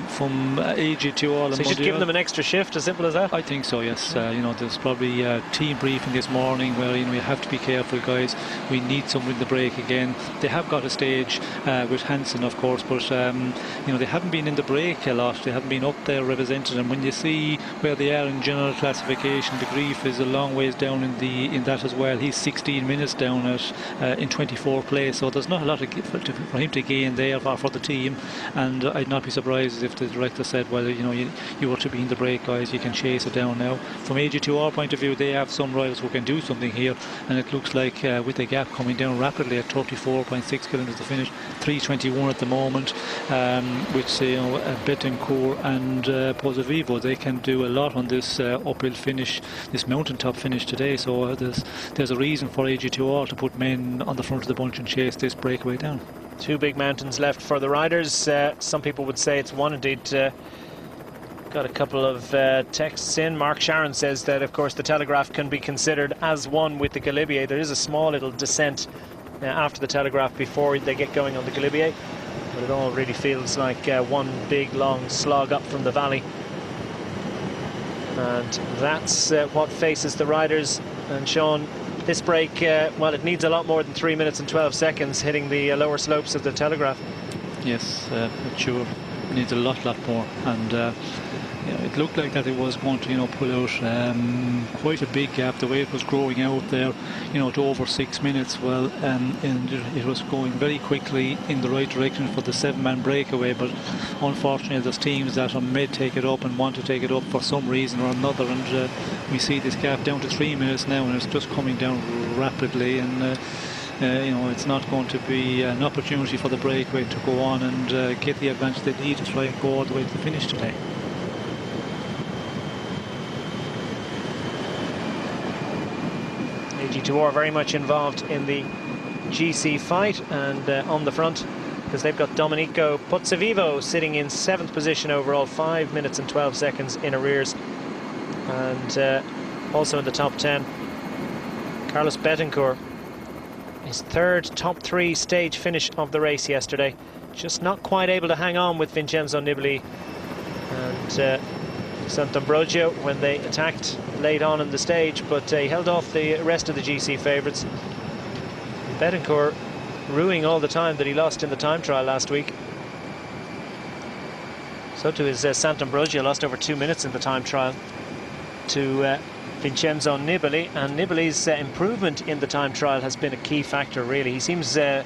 B: From AG2R,
A: so you should give them an extra shift, as simple as that?
B: I think so, yes. There's probably a team briefing this morning where you have to be careful, guys, we need someone in the break again. They have got a stage with Hansen, of course, but they haven't been in the break a lot, they haven't been up there represented, and when you see where they are in general classification, De Grief is a long ways down in that as well. He's 16 minutes down in 24th place. So there's not a lot for him to gain there for the team, and I'd not be surprised if the director said, well, you were to be in the break, guys, you can chase it down now. From AG2R point of view, they have some riders who can do something here, and it looks like with the gap coming down rapidly at 34.6 kilometers to finish, 3:21 at the moment, which Betancourt and Pozzovivo, they can do a lot on this uphill finish, this mountaintop finish today. So there's a reason for AG2R to put men on the front of the bunch and chase this breakaway down.
A: Two big mountains left for the riders. Some people would say it's one indeed. Got a couple of texts in. Mark Sharon says that, of course, the Telegraph can be considered as one with the Galibier. There is a small little descent after the Telegraph before they get going on the Galibier, but it all really feels like one big long slog up from the valley, and that's what faces the riders. And Sean, this break, well, it needs a lot more than 3 minutes and 12 seconds hitting the lower slopes of the Telegraph.
B: Yes, it sure needs a lot more, and it looked like that it was going to pull out quite a big gap, the way it was growing out there, to over 6 minutes. Well, and it was going very quickly in the right direction for the 7-man breakaway, but unfortunately there's teams that may take it up and want to take it up for some reason or another, and we see this gap down to 3 minutes now, and it's just coming down rapidly, and it's not going to be an opportunity for the breakaway to go on and get the advantage they need to try and go all the way to the finish today.
A: AG2R very much involved in the GC fight, and on the front, because they've got Domenico Pozzovivo sitting in 7th position overall, 5 minutes and 12 seconds in arrears, and also in the top 10, Carlos Betancourt, his third top 3 stage finish of the race yesterday, just not quite able to hang on with Vincenzo Nibali and Sant'Ambrogio when they attacked late on in the stage, but he held off the rest of the GC favourites. Betancourt ruining all the time that he lost in the time trial last week. So too is Sant'Ambrogio, lost over 2 minutes in the time trial to Vincenzo Nibali, and Nibali's improvement in the time trial has been a key factor, really. He seems to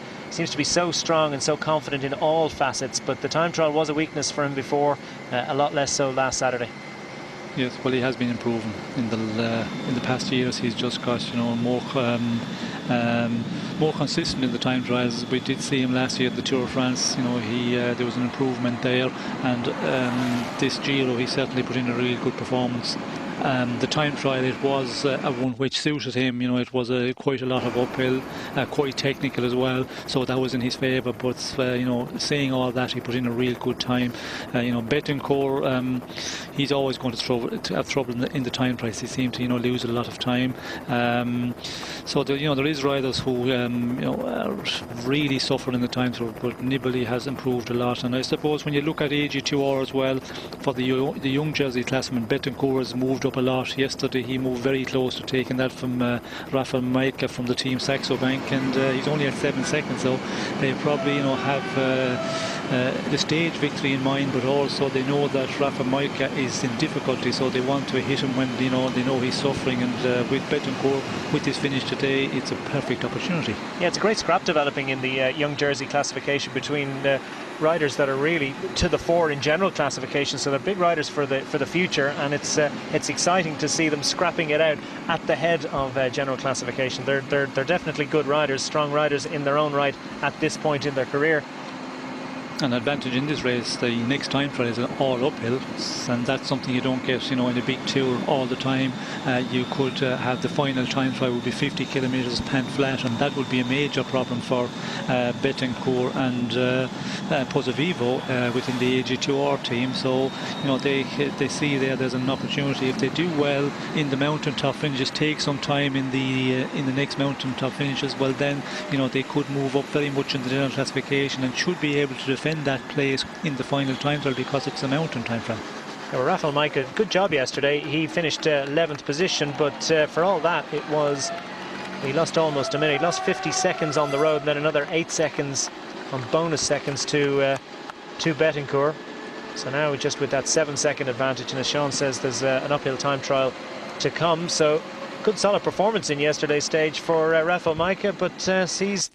A: be so strong and so confident in all facets, but the time trial was a weakness for him before, a lot less so last Saturday.
B: Yes, well, he has been improving in the past years. He's just got more consistent in the time trials. We did see him last year at the Tour of France. There was an improvement there, and this Giro he certainly put in a really good performance. The time trial, it was one which suited him. It was quite a lot of uphill, quite technical as well, so that was in his favour. But saying all that, he put in a real good time. Betancourt, he's always going to have trouble in the time trials. He seemed to lose a lot of time. So there is riders who are really suffering in the time trial, but Nibali has improved a lot. And I suppose when you look at AG2R as well, for the young jersey classman, Betancourt has moved up a lot. Yesterday he moved very close to taking that from Rafael Majka from the team Saxo Bank, and he's only at 7 seconds, so they probably have the stage victory in mind, but also they know that Rafa Majka is in difficulty, so they want to hit him when they know he's suffering. And with Betancourt, with his finish today, it's a perfect opportunity.
A: Yeah, it's a great scrap developing in the young jersey classification between riders that are really to the fore in general classification, so they're big riders for the future, and it's exciting to see them scrapping it out at the head of general classification. They're definitely good riders, strong riders in their own right at this point in their career.
B: An advantage in this race, the next time trial is all uphill, and that's something you don't get, in a big tour all the time. You could have the final time trial would be 50 kilometers pant flat, and that would be a major problem for Betancourt and Pozzovivo within the AG2R team. So they see there's an opportunity if they do well in the mountaintop finishes, take some time in the next mountaintop finishes. Well, then they could move up very much in the general classification and should be able to defend that place in the final time trial because it's a mountain time trial.
A: Well, Rafael Majka, good job yesterday. He finished 11th position, but for all that, he lost almost a minute. He lost 50 seconds on the road, and then another 8 seconds on bonus seconds to Betancourt. So now just with that 7-second advantage, and as Sean says, there's an uphill time trial to come. So good solid performance in yesterday's stage for Rafael Majka, but sees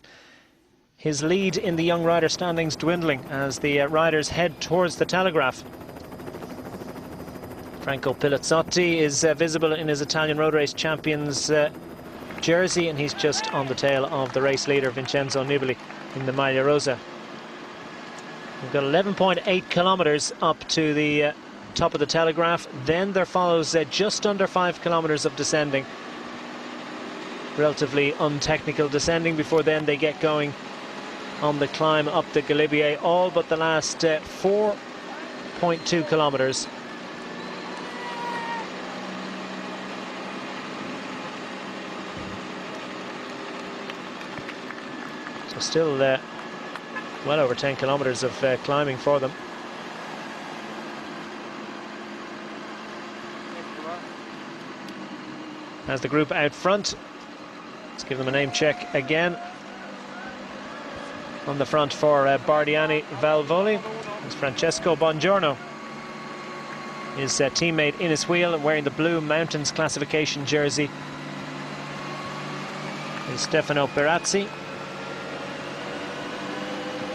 A: his lead in the young rider standings dwindling as the riders head towards the Telegraph. Franco Pilazzotti is visible in his Italian Road Race Champions jersey, and he's just on the tail of the race leader Vincenzo Nibali in the Maglia Rosa. We've got 11.8 kilometers up to the top of the Telegraph. Then there follows just under 5 kilometers of descending, relatively untechnical descending, before then they get going on the climb up the Galibier, all but the last 4.2 kilometers. So still well over 10 kilometers of climbing for them. As the group out front, let's give them a name check again. On the front for Bardiani Valvoli is Francesco Bongiorno. His teammate Innes Wheel, wearing the blue Mountains classification jersey, is Stefano Perazzi.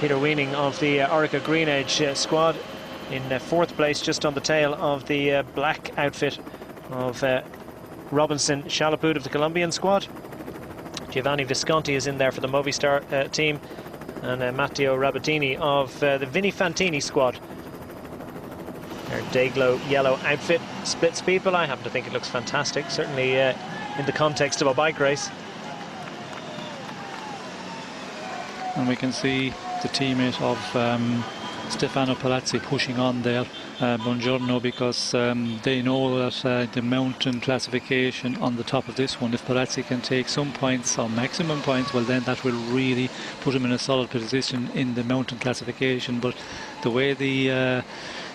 A: Peter Weening of the Orica Green Edge squad in 4th place, just on the tail of the black outfit of Robinson Chalaput of the Colombian squad. Giovanni Visconti is in there for the Movistar team, and Matteo Rabatini of the Vini Fantini squad. Their Dayglow yellow outfit splits people. I happen to think it looks fantastic, certainly in the context of a bike race.
B: And we can see the teammate of Stefano Palazzi pushing on there, Buongiorno, because they know that the mountain classification on the top of this one, if Palazzi can take some points or maximum points, well then that will really put him in a solid position in the mountain classification. But the way the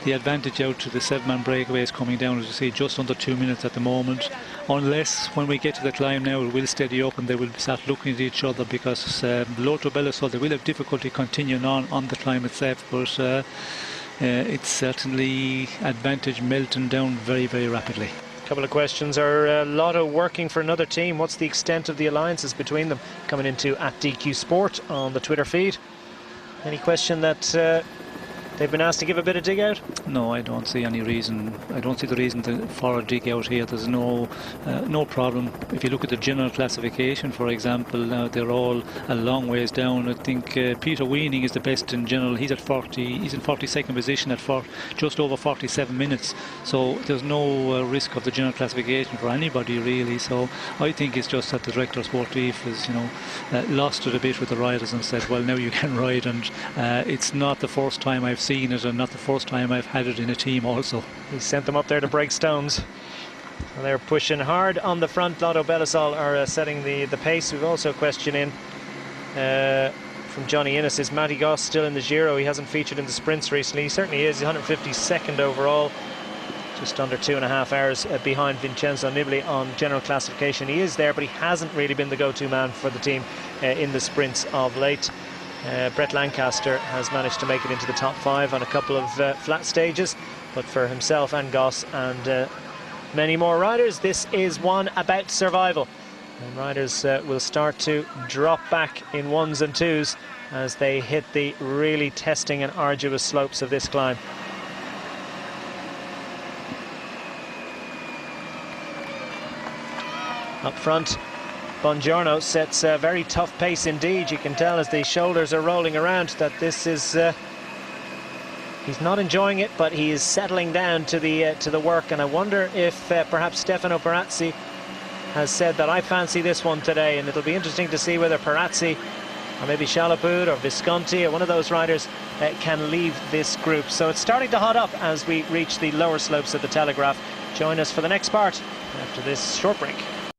B: advantage out to the 7-man breakaway is coming down, as you see, just under 2 minutes at the moment, unless when we get to the climb now it will steady up and they will start looking at each other, because Lotto Belisol, they will have difficulty continuing on the climb itself, but it's certainly advantage melting down very, very rapidly.
A: A couple of questions. Are Lotto working for another team? What's the extent of the alliances between them? Coming into @DQ Sport on the Twitter feed. Any question that they've been asked to give a bit of dig out?
B: No, I don't see any reason. I don't see the reason for a dig out here. There's no problem. If you look at the general classification, for example, now they're all a long ways down. I think Peter Weening is the best in general. He's at 40. He's in 42nd position at just over 47 minutes. So there's no risk of the general classification for anybody really. So I think it's just that the director sportif is, lost it a bit with the riders and said, well, now you can ride. And it's not the first time I've seen it, and not the first time I've had it in a team also.
A: He sent them up there to break stones. Well, they're pushing hard on the front. Lotto Belisol are setting the pace. We've also a question in from Johnny Innes. Is Matty Goss still in the Giro? He hasn't featured in the sprints recently. He certainly is. 152nd overall. just under 2.5 hours behind Vincenzo Nibali on general classification. He is there, but he hasn't really been the go-to man for the team in the sprints of late. Brett Lancaster has managed to make it into the top 5 on a couple of flat stages, but for himself and Goss and many more riders, this is one about survival. And riders will start to drop back in 1s and 2s as they hit the really testing and arduous slopes of this climb. Up front, Bongiorno sets a very tough pace indeed. You can tell as the shoulders are rolling around that this is he's not enjoying it, but he is settling down to the work. And I wonder if perhaps Stefano Perazzi has said that I fancy this one today, and it'll be interesting to see whether Perazzi or maybe Chalapud or Visconti or one of those riders can leave this group. So it's starting to hot up as we reach the lower slopes of the Telegraph. Join us for the next part after this short break.